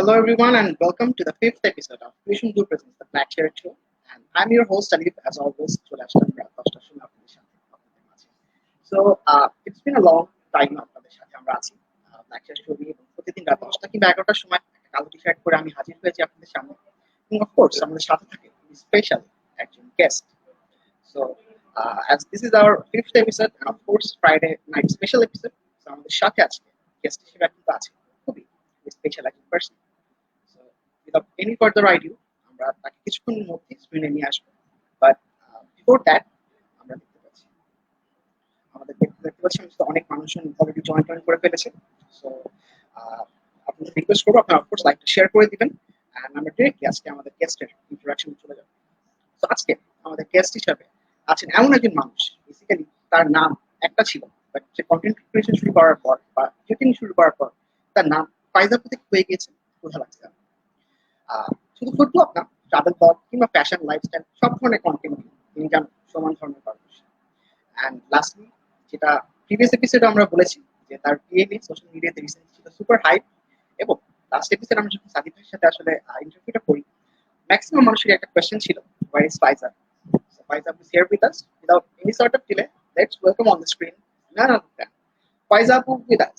Hello, everyone, and welcome to the fifth episode of Vision Blue Presents the Black Chair Show. And I'm your host, Alif, as always. So, it's been a long time আপনাদের সাথে আমরা আছি black chair show নিয়ে প্রতিদিন রাত 10টা কিংবা 11টার সময় একটা কালো টি-শার্ট পরে আমি হাজির হয়েছি আপনাদের সামনে এবং অফকোর্স আমাদের সাথে থাকে স্পেশাল একজন guessed so as this is our fifth episode and of course Friday night special episode so আমাদের সাথে আজকে গেস্ট হিসেবে কিন্তু আছে খুবই স্পেশাল একজন person so without any further ado আমরা তাকে কিছুক্ষণের মধ্যে স্ক্রিনে নিয়ে আসবো বাট বিফোর দ্যাট আমরা দেখতে পাচ্ছি আমাদের দেখতে পাচ্ছি অনেক মানুষজন অলরেডি জয়েন করে ফেলেছে সো আপনাদের রিকোয়েস্ট করবো আপনারা অফকোর্স লাইকটা শেয়ার করে দিবেন এন্ড আমরা ডিরেক্টলি আজকে আমাদের গেস্টের ইন্টারাকশনে চলে যাব তো আজকে আমাদের গেস্ট হিসেবে আছেন এমন একজন মানুষ বেসিক্যালি তার নাম একটা ছিল বাট সে কন্টেন্ট ক্রিয়েশন শুরু করার পর বা এডিটিং শুরু করার পর তার নাম ফাইজাপুর থেকে হয়ে গিয়েছে কোথা লাগছে শুধু ফুড ব্লগ না ট্রাভেল ব্লগ কিংবা ফ্যাশন লাইফস্টাইল সব ধরনের কন্টেন্ট তিনি জানেন সমান ধরনের পারপাস অ্যান্ড লাস্টলি যেটা প্রিভিয়াস এপিসোডে আমরা বলেছি যে তার পিএমএ সোশ্যাল মিডিয়াতে রিসেন্টলি ছিল সুপার হাইপ এবং লাস্ট এপিসোডে আমরা যখন সাদিক ভাইয়ের সাথে আসলে ইন্টারভিউটা করি ম্যাক্সিমাম মানুষের একটা কোয়েশ্চেন ছিল where is Faiza so Faiza is here with us without any sort of delay let's welcome on the screen none other than ফাইজা আপু উইথ আস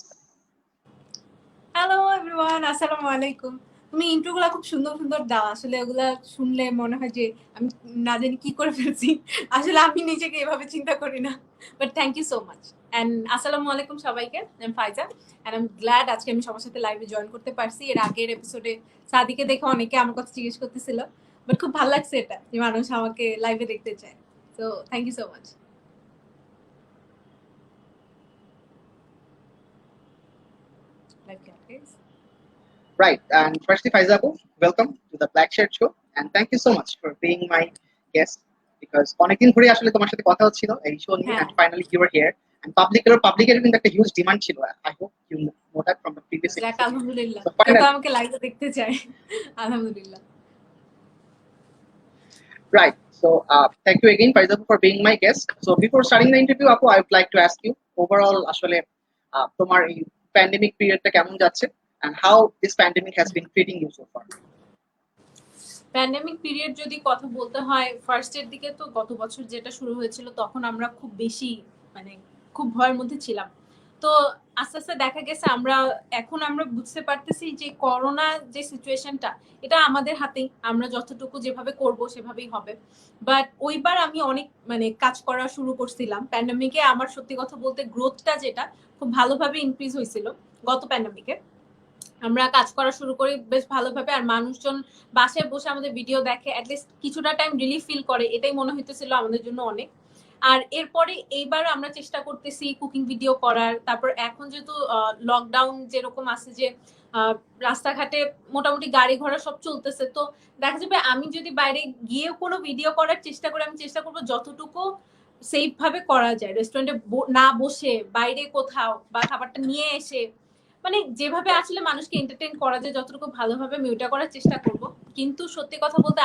হ্যালো এভরিওয়ান, আসসালামু আলাইকুম। তুমি ইন্ট্রোগুলো খুব সুন্দর সুন্দর দাও, আসলে ওগুলা শুনলে মনে হয় যে আমি না জানি কি করে ফেলছি। আসলে আমি নিজেকে এভাবে চিন্তা করি না, but thank you so much and আসসালামু আলাইকুম সবাইকে। আমি ফাইজা অ্যান্ড আই এম গ্ল্যাড আজকে আমি সবার সাথে লাইভে জয়েন করতে পারছি। এর আগের এপিসোডে সাদিকে দেখে অনেকে আমার কথা জিজ্ঞেস করতেছিল, বাট খুব ভালো লাগছে এটা যে মানুষ আমাকে লাইভে দেখতে চায়। So thank you so much. Right, and firstly, Faiza Apu, welcome to the Black Shirt Show, and thank you so much for being my guest. Because অনেকদিন ধরে আসলে তোমার সাথে কথা হচ্ছিল এই শো নিয়ে, and finally you were here. And public কিন্তু একটা হিউজ ডিমান্ড ছিল. I hope you know that from the previous episode. আলহামদুলিল্লাহ, আমাকে লাইভে দেখতে চাই। আলহামদুলিল্লাহ। Right. So thank you again, Faiza Apu, for being my guest. So before starting the interview, Apu, I would like to ask you overall আসলে তোমার এই pandemic পিরিয়ডটা কেমন যাচ্ছে? And how this pandemic has been treating you so far? Pandemic period যদি কথা বলতে হয়, ফার্স্টের দিকে তো গত বছর যেটা শুরু হয়েছিল তখন আমরা খুব বেশি খুব ভয়ের মধ্যে ছিলাম। তো আস্তে আস্তে দেখা গেছে এখন আমরা বুঝতে পারতেছি যে করোনা যে সিচুয়েশনটা এটা আমাদের হাতেই, আমরা যতটুকু যেভাবে করব সেভাবেই হবে। বাট ওইবার আমি অনেক কাজ করা শুরু করছিলাম প্যান্ডেমিকে। আমার সত্যি কথা বলতে গ্রোথটা যেটা খুব ভালোভাবে ইনক্রিজ হয়েছিল গত প্যান্ডেমিকে। আমরা কাজ করা শুরু করি বেশ ভালোভাবে, আর মানুষজন বাসায় বসে আমাদের ভিডিও দেখে, অ্যাটলিস্ট কিছুটা টাইম রিলিফ ফিল করে, এটাই মনে হইতেছিল আমাদের জন্য অনেক। আর এরপরে এইবার আমরা চেষ্টা করতেছি কুকিং ভিডিও করার। তারপর এখন যেহেতু লকডাউন যেরকম আছে যে রাস্তাঘাটে মোটামুটি গাড়ি ঘোড়া সব চলতেছে, তো দেখা যাবে আমি যদি বাইরে গিয়েও কোনো ভিডিও করার চেষ্টা করি, আমি চেষ্টা করবো যতটুকু সেফ ভাবে করা যায়, রেস্টুরেন্টে না বসে বাইরে কোথাও বা খাবারটা নিয়ে এসে যেভাবে আসলে মানুষকে এন্টারটেইন করা যায় যতটুকু ভালোভাবে আমি ওইটা করার চেষ্টা করব। কিন্তু সত্যি কথা বলতে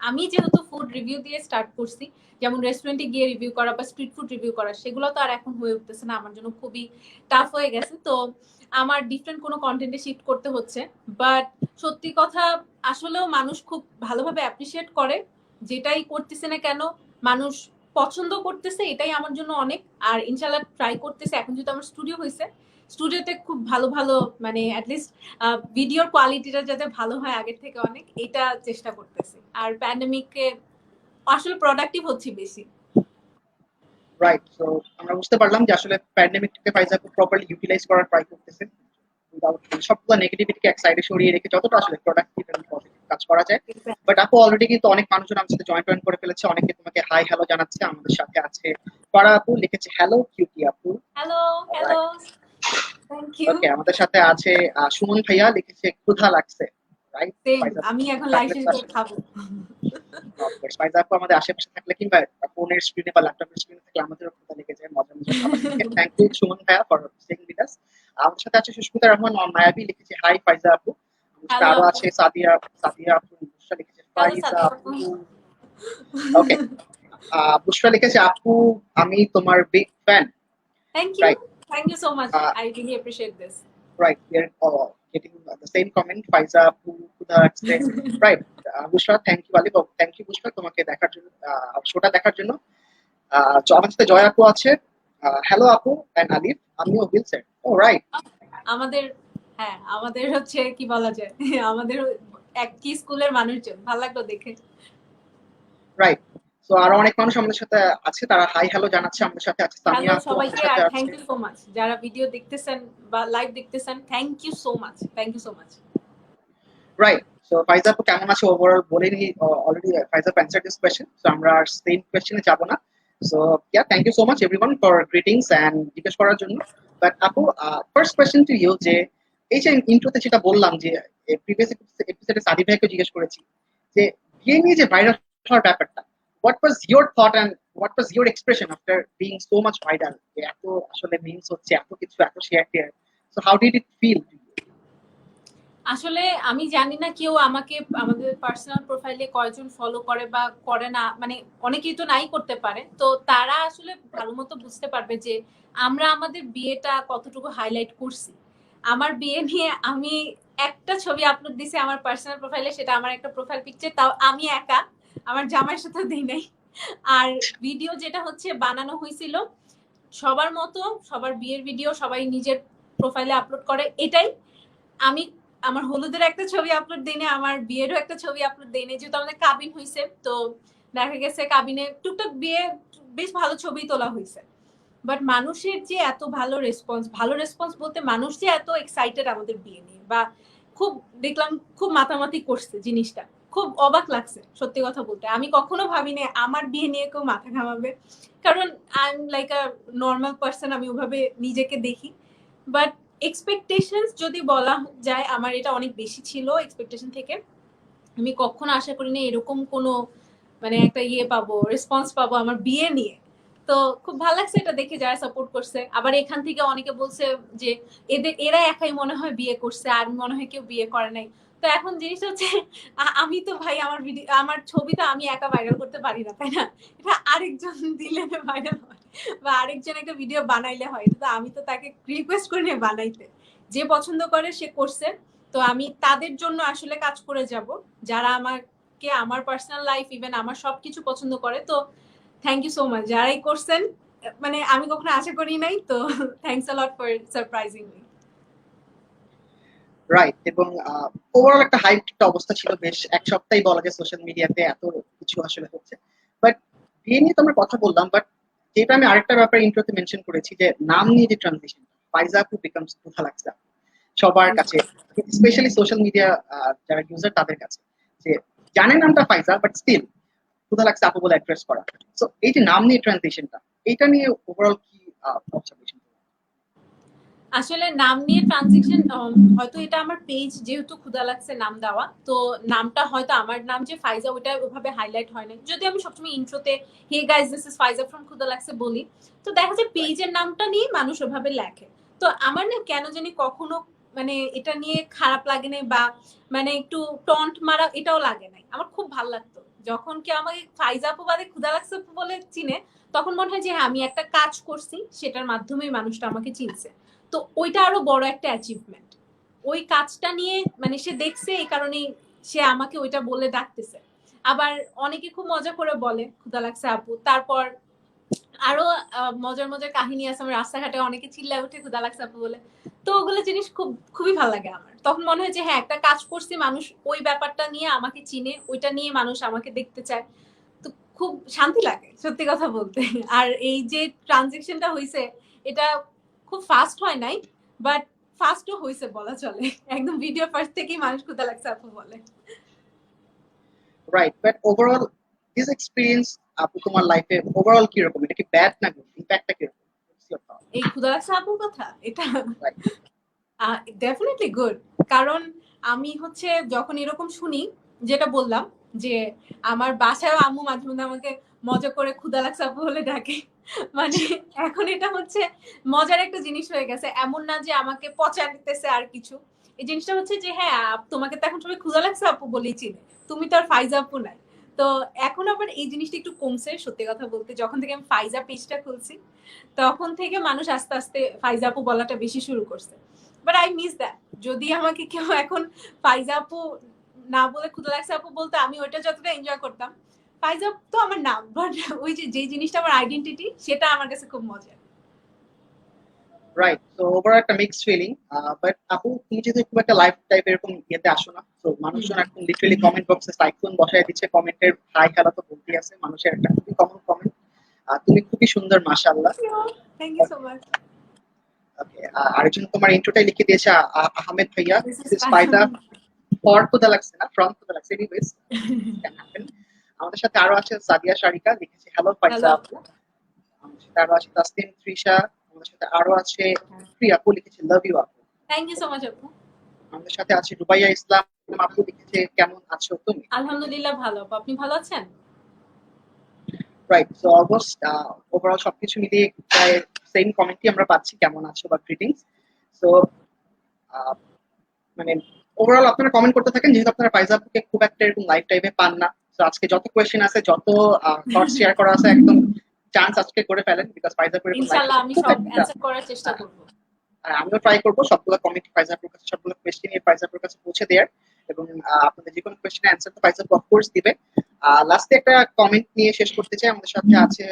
আমি যেহেতু ফুড রিভিউ দিয়ে স্টার্ট করছি, যেমন রেস্টুরেন্টে গিয়ে রিভিউ করা বা স্ট্রিট ফুড রিভিউ করা, সেগুলো তো আর এখন হয়ে উঠতেছে না, আমার জন্য খুবই টাফ হয়ে গেছে। তো আমার ডিফারেন্ট কোনো কন্টেন্টে শিফট করতে হচ্ছে। বাট সত্যি কথা আসলেও মানুষ খুব ভালোভাবে অ্যাপ্রিসিয়েট করে, যেটাই করতেছে না কেন মানুষ পছন্দ করতেছে, এটাই আমার জন্য অনেক। আর ইনশাল্লাহ ট্রাই করতেছে, এখন যেহেতু আমার স্টুডিও হয়েছে, স্টুডিওতে খুব ভালো ভালো অ্যাটলিস্ট ভিডিওর কোয়ালিটিটা যাতে ভালো হয় আগের থেকে অনেক, এটা চেষ্টা করতেছি। আর প্যান্ডেমিকে আসলে প্রোডাক্টিভ হচ্ছে বেশি। রাইট, সো আমরা বুঝতে পারলাম যে আসলে প্যান্ডেমিকটাকে ফাইজা আপু প্রপারলি ইউটিলাইজ করার ট্রাই করতেছে, সবগুলো নেগেটিভিটিকে এক সাইডে সরিয়ে রেখে যতটা আসলে প্রোডাক্টিভ এবং পজিটিভ কাজ করা যায়। বাট আপু অলরেডি কিন্তু অনেক মানুষজন আমার সাথে জয়েন করে ফেলেছে, অনেকে তোমাকে হাই হ্যালো জানাচ্ছে। আমাদের সাথে আছে ফারা আপু, লিখেছে হ্যালো কিউটি আপু। Hello hello, thank you. Okay, আমাদের সাথে আছে সুমন ভাইয়া, লিখেছে ক্ষুধা লাগছে। রাইট, আমি এখন লাইভ শেষ খাবো। অফকোর্স ফাইজা আপু আমাদের আশেপাশে থাকলে কিংবা ফোনের স্ক্রিনে বা ল্যাপটপের স্ক্রিনে থাকলে আমাদেরও ক্ষুধা লেগে যায় মজা মজা খাবার থেকে। থ্যাংক ইউ সুমন ভাইয়া ফর স্টেইং উইথ আস। আমাদের সাথে আছে সুস্মিতা রহমান মায়াবী, লিখেছে হাই ফাইজা আপু। আরো আছে সাদিয়া আপু, বুশরা লিখেছে ফাইজা আপু। ওকে, বুশরা লিখেছে আপু আমি তোমার big fan. Thank you so much, I really appreciate this. Right, getting the same comment. Faiza, Huda, right? Bushra, thank you, Ali. Thank you, Bushra, তোমাকে দেখার জন্য, শোটা দেখার জন্য। আমার সাথে জয় আপু আছে। হ্যালো আপু এন্ড আলিফ, আমিও উইল সেট। ও রাইট, আমাদের হ্যাঁ আমাদের হচ্ছে কি বলা যায় আমাদের একই স্কুলের মানুষজন, ভালো লাগলো দেখে। রাইট। সো আরো অনেক মানুষ আমাদের সাথে আছে, তারা হাই হ্যালো জানাচ্ছে। আমাদের সাথে আছে সামিয়া হ্যালো আপু, আমাদের সবাইকে, সাথে আর আছে। থ্যাংক ইউ সো মাচ যারা ভিডিও দেখতেছেন বা লাইভ দেখতেছেন, thank you so much, thank you so much. Right. So Faiza আপু কেমন আছে ওভারঅল বলে নি already. Faiza answer this question, so আমরা আর সেম কোয়েশ্চেনে যাব না। So thank you so much everyone for greetings and জিজ্ঞেস করার জন্য। বাট আপু, ফার্স্ট কোয়েশ্চেন টু ইউ, যে এই যে ইন্ট্রোতে যেটা বললাম যে প্রিভিয়াস এপিসোডে সাদি ভাইকে জিজ্ঞেস করেছি যে বিয়ে নিয়ে যে ভাইরাল হওয়ার ব্যাপারটা, what was your thought and what was your expression after being so much viral? এত আসলে মিমস হচ্ছে, এত কিছু, এত শেয়ার টেয়ার, so how did it feel? আসলে আমি জানি না কেউ আমাকে আমাদের পার্সোনাল প্রোফাইলে কয়জন ফলো করে বা করে না, মানে অনেকেই তো নাই করতে পারে, তো তারা আসলে ভালো মতো বুঝতে পারবে যে আমরা আমাদের বিয়েটা কতটুকু হাইলাইট করছি। আমার বিয়ে নিয়ে আমি একটা ছবি আপলোড দিছি আমার পার্সোনাল প্রোফাইলে, সেটা আমার একটা প্রোফাইল পিকচার, তাও আমি একা, আমার জামাইয়ের সাথে দিই নাই। আর ভিডিও যেটা হচ্ছে বানানো হয়েছিল সবার মতো, সবার বিয়ের ভিডিও সবাই নিজের প্রোফাইলে আপলোড করে, এটাই। আমি আমার হলুদের একটা ছবি আপলোড দিই, আমার বিয়েরও একটা ছবি আপলোড দিই, যেহেতু আমাদের কাবিন হয়েছে, তো দেখা গেছে কাবিনে টুকটাক বিয়ে বেশ ভালো ছবি তোলা হয়েছে। বাট মানুষের যে এত ভালো রেসপন্স বলতে মানুষ যে এত এক্সাইটেড আমাদের বিয়ে নিয়ে, বা খুব দেখলাম খুব মাতামাতি করছে জিনিসটা, খুব অবাক লাগছে সত্যি কথা বলতে। আমি কখনো ভাবিনি আমার বিয়ে নিয়ে কেউ মাথা ঘামাবে, কারণ I am like a normal person, আমি ওভাবে নিজেকে দেখি। বাট এক্সপেকটেশনস যদি বলা যায়, আমার এটা অনেক বেশি ছিল এক্সপেকটেশন থেকে। আমি কখনো আশা করিনি এরকম কোনো মানে একটা পাবো, রেসপন্স পাবো আমার বিয়ে নিয়ে। তো খুব ভালো লাগছে এটা দেখে, যারা সাপোর্ট করছে। আবার এখান থেকে অনেকে বলছে যে এরা একাই মনে হয় বিয়ে করছে, আর মনে হয় কেউ বিয়ে করে নাই। তো এখন জিনিসটা হচ্ছে আমি তো ভাই আমার ভিডিও আমার ছবি তো আমি একা ভাইরাল করতে পারি না, তাই না? এটা আরেকজন দিলে ভাইরাল হয়, বা আরেকজন একটা ভিডিও বানাইলে হয়। তো আমি তো তাকে রিকোয়েস্ট করে নিয়ে বানাইতে, যে পছন্দ করে সে করছে। তো আমি তাদের জন্য আসলে কাজ করে যাব, যারা আমাকে আমার পার্সোনাল লাইফ ইভেন আমার সবকিছু পছন্দ করে। তো থ্যাংক ইউ সো মাচ যারাই করছেন, মানে আমি কখনো আশা করি নাই, তো thanks a lot for surprising me. Right. এবং ওভারঅল একটা হাইপ একটা অবস্থা ছিল বেশ এক সপ্তাহই বলা যায় সোশ্যাল মিডিয়াতে, এত কিছু আসলে হচ্ছে। বাট বিয়ে নিয়ে তো আমরা কথা বললাম, বাট যেটা আমি আরেকটা ব্যাপারে ইন্ট্রোতে মেনশন করেছি যে নাম নিয়ে যে ট্রানজিশন, ফাইজা আপু বিকামস তুথা লাগছে সবার কাছে, স্পেশালি সোশ্যাল মিডিয়া যারা ইউজার তাদের কাছে, যে জানে নামটা ফাইজা বাট স্টিল তুথা লাগছে আপু বলে অ্যাড্রেস করা। সো এই যে নাম নিয়ে ট্রানজিশনটা, এইটা নিয়ে ওভারঅল কি অবজারভেশন? আসলে নাম নিয়ে ট্রানজেকশন, হয়তো এটা আমার পেজ যেহেতু ক্ষুধা লাগছে নাম দেওয়া, তো নামটা হয়তো আমার নাম যে ফাইজা ওইটা ওভাবে হাইলাইট হয় না, যদি আমি সবসময় ইন্ট্রোতে hey guys this is Faiza from ক্ষুধা লাগছে বলি, তো দেখা যায় পেজের নামটা নিয়ে মানুষ ওভাবে লেখে। তো আমার না কেন জানি কখনো মানে এটা নিয়ে খারাপ লাগে নাই, বা মানে একটু টন্ট মারা এটাও লাগে নাই, আমার খুব ভালো লাগতো যখন কেউ আমাকে ফাইজা আপু বাদে ক্ষুধা লাগছে বলে চিনে। তখন মনে হয় যে হ্যাঁ আমি একটা কাজ করছি, সেটার মাধ্যমে মানুষটা আমাকে চিনছে। তো ওইটা আরো বড় একটা অ্যাচিভমেন্ট। ওই কাজটা নিয়ে মানে সে দেখছে, এই কারণেই সে আমাকে ওইটা বলে ডাকতেছে। আবার অনেকে খুব মজা করে বলে ক্ষুধা লাগছে আপু, তারপর আরো মজার মজার কাহিনী আছে, আমার রাস্তাঘাটে অনেকে চিল্লায় উঠে ক্ষুধা লাগছে আপু বলে। তো ওগুলো জিনিস খুবই ভালো লাগে আমার, তখন মনে হয় যে হ্যাঁ একটা কাজ করছি, মানুষ ওই ব্যাপারটা নিয়ে আমাকে চিনে, ওইটা নিয়ে মানুষ আমাকে দেখতে চায়। তো খুব শান্তি লাগে সত্যি কথা বলতে। আর এই যে ট্রানজেকশনটা হয়েছে, এটা খুব ফাস্ট হয় নাই, বাট ফাস্টও হয়েছে বলা চলে। একদম ভিডিও ফার্স্ট থেকেই মানুষ ক্ষুধা লাগছে আপু বলে। Right. But overall this experience আপু তোমার লাইফে ওভারঅল কিরকম? এটা কি ব্যাড না গুড? ইম্প্যাক্টটা কিরকম? এই ক্ষুধা লাগছে আপুর কথা এটা রাইট। Definitely good. কারণ আমি হচ্ছে যখন এরকম শুনি, যেটা বললাম যে আমার বাসায় আম্মু মাঝে মধ্যে আমাকে মজা করে ক্ষুধা লাগছে আপু বলে ডাকে, মানে এখন এটা হচ্ছে মজার একটা জিনিস হয়ে গেছে, এমন না যে আমাকে পচা দিতেছে আর কিছু। এই জিনিসটা হচ্ছে যে হ্যাঁ তোমাকে তো এখন সবাই ক্ষুধা লাগছে আপু বলেই চিনে, তুমি তো আর ফাইজা আপু নাই। তো এখন আবার এই জিনিসটা একটু কমছে সত্যি কথা বলতে, যখন থেকে আমি ফাইজা পেজটা খুলছি তখন থেকে মানুষ আস্তে আস্তে ফাইজা আপু বলাটা বেশি শুরু করছে। But I miss that. যদি আমাকে কেউ এখন ফাইজা আপু না বলে ক্ষুধা লাগছে আপু বলতে, আমি ওইটা যতটা এনজয় করতাম। ফাইজা তো আমার নাম, বাট ওই যে জিনিসটা আমার আইডেন্টিটি, সেটা আমার কাছে খুব মজার। রাইট, তো ওভারঅল একটা মিক্সড ফিলিং। বাট আপু তুমি যেহেতু খুব একটা লাইফ টাইপ এরকম ইয়েতে আসো না, তো মানুষজন এখন লিটারালি কমেন্ট বক্সে সাইক্লোন বসায় দিচ্ছে, কমেন্টের হাই হ্যালো তো বলতেই আছে, মানুষের একটা খুবই কমন কমেন্ট, তুমি খুবই সুন্দর মাশাআল্লাহ। Thank you so much. Okay, আরেকজন তোমার ইন্ট্রোটাই লিখে দিয়েছে আহমেদ ভাইয়া, this this is is Faiza for ক্ষুধা লাগছে না, ফ্রম ক্ষুধা লাগছে, এনিওয়েজ ক্যান হ্যাপেন। আমাদের সাথে আরো আছে সাদিয়া শারিকা, লিখেছে হ্যালো ফাইজা হ্যালো। আপু। আমাদের সাথে আরো আছে তাসলিম তৃষা, আমাদের সাথে আরো আছে প্রিয়া আপু, লিখেছে লাভ ইউ আপু। থ্যাংক ইউ সো মাচ আপু। আমাদের সাথে আছে রুবাইয়া ইসলাম আপু, লিখেছে কেমন আছো তুমি। আলহামদুলিল্লাহ ভালো আপু, আপনি ভালো আছেন? রাইট, সো অলমোস্ট ওভারঅল সবকিছু মিলিয়ে প্রায় সেম কমেন্টই আমরা পাচ্ছি, কেমন আছো বা গ্রিটিংস। সো মানে ওভারঅল আপনারা কমেন্ট করতে থাকেন, যেহেতু আপনারা ফাইজা আপুকে খুব একটা এরকম লাইফ টাইমে পান না। তো আজকে যত কোয়েশ্চেন আছে, যত থটস শেয়ার করা আছে, একদম চান্স আজকে করে ফেলেন, বিকজ ফাইজা আপুর এরকম লাইফ ইনশাআল্লাহ আমি খুব সব একটা, অ্যানসার করার চেষ্টা করব। আর আমিও ট্রাই করবো সবগুলো কমেন্ট ফাইজা আপুর কাছে, সবগুলো কোয়েশ্চেন নিয়ে ফাইজা আপুর কাছে পৌঁছে দেওয়ার, এবং আপনাদের যে কোনো কোয়েশ্চেনের অ্যান্সার তো ফাইজা আপু অফকোর্স দিবে। লাস্টে একটা কমেন্ট নিয়ে শেষ করতে চাই, আমাদের সাথে আছে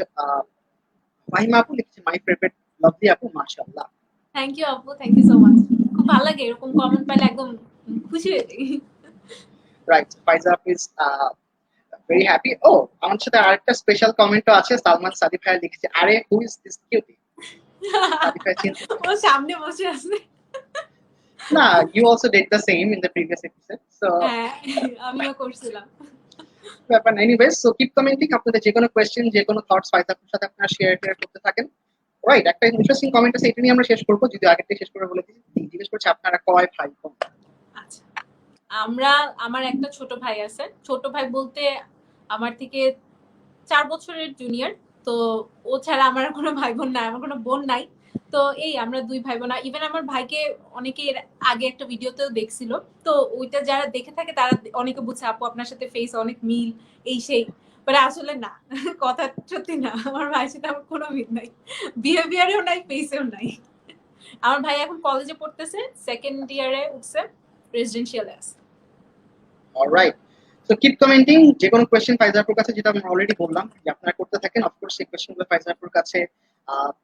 মাহিমা আপু, লিখেছে মাই ফেভারিট লাভলি আপু মাশাআল্লাহ। থ্যাংক ইউ আপু, থ্যাংক ইউ সো মাচ। খুব ভালো লাগে এরকম কমেন্ট পাইলে, একদম খুশি হয়ে যাই। রাইট, ফাইজা আপু ইজ ভেরি হ্যাপি। ও, আমার সাথে আরেকটা স্পেশাল কমেন্টও আছে, সালমান সাদিক ভাই লিখেছে, আরে who is this cutie. Sadiq ভাই চিনতে, ও সামনে বসে আছে। না, you also did the same in the previous episode, so হ্যাঁ, আমিও করছিলাম। ব্যাপার না। এনিওয়েজ, সো কিপ কমেন্টিং, আপনাদের যে কোনো কোয়েশ্চেন, যে কোনো থটস ফাইজাপুর সাথে আপনারা শেয়ার করতে থাকেন। রাইট, একটা ইন্টারেস্টিং কমেন্ট আছে, এটা নিয়ে আমরা শেষ করবো, যদি আগের থেকে শেষ করে বলে দিচ্ছি, জিজ্ঞেস করছে আপনারা কয় ভাই বোন। আচ্ছা, আমার একটা ছোট ভাই আছে। ছোট ভাই বলতে আমার থেকে 4 বছরের জুনিয়র। তো ও ছাড়া আমার কোনো ভাই বোন নাই, আমার কোনো বোন নাই। তো এই আমরা 2 ভাই বোন। ইভেন আমার ভাইকে অনেকে এর আগে একটা ভিডিওতেও দেখছিল। তো ওইটা যারা দেখে থাকে তারা অনেকে বুঝছে আপু আপনার সাথে ফেস অনেক মিল, এই সেই। বাট আসলে না, কথা সত্যি না। আমার ভাইয়ের সাথে আমার কোনো মিল নাই। বিহেভিয়ারেও নাই, ফেসেও নাই। আমার ভাই এখন কলেজে পড়তেছে, 2nd ইয়ারে উঠছে, রেসিডেন্সিয়ালে আছে। অলরাইট, সো কিপ কমেন্টিং, যে কোনো কোয়েশ্চেন ফাইজাপুর কাছে, যেটা আমরা অলরেডি বললাম যে আপনারা করতে থাকেন, অফকোর্স সেই কোয়েশ্চেনগুলো ফাইজাপুর কাছে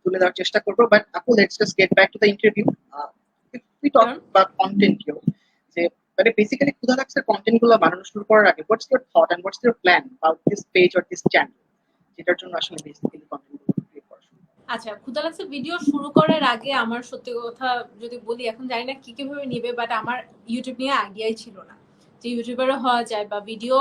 তুলে দেওয়ার চেষ্টা করবো। বাট আপু, let's just get back to the interview. We talk about content here, যে মানে বেসিক্যালি ক্ষুধা লাগছে কন্টেন্ট গুলো বানানো শুরু করার আগে, what's your thought and what's your plan about this page or this channel, যেটার জন্য আসলে বেসিক্যালি কন্টেন্ট গুলো ক্রিয়েট করা শুরু করা। আচ্ছা, ক্ষুধা লাগছে ভিডিও শুরু করার আগে আমার সত্যি কথা যদি বলি, এখন জানি না কি কিভাবে নিবে, বাট আমার ইউটিউব নিয়ে আইডিয়াই ছিল না যে ইউটিউবারও হওয়া যায় বা ভিডিও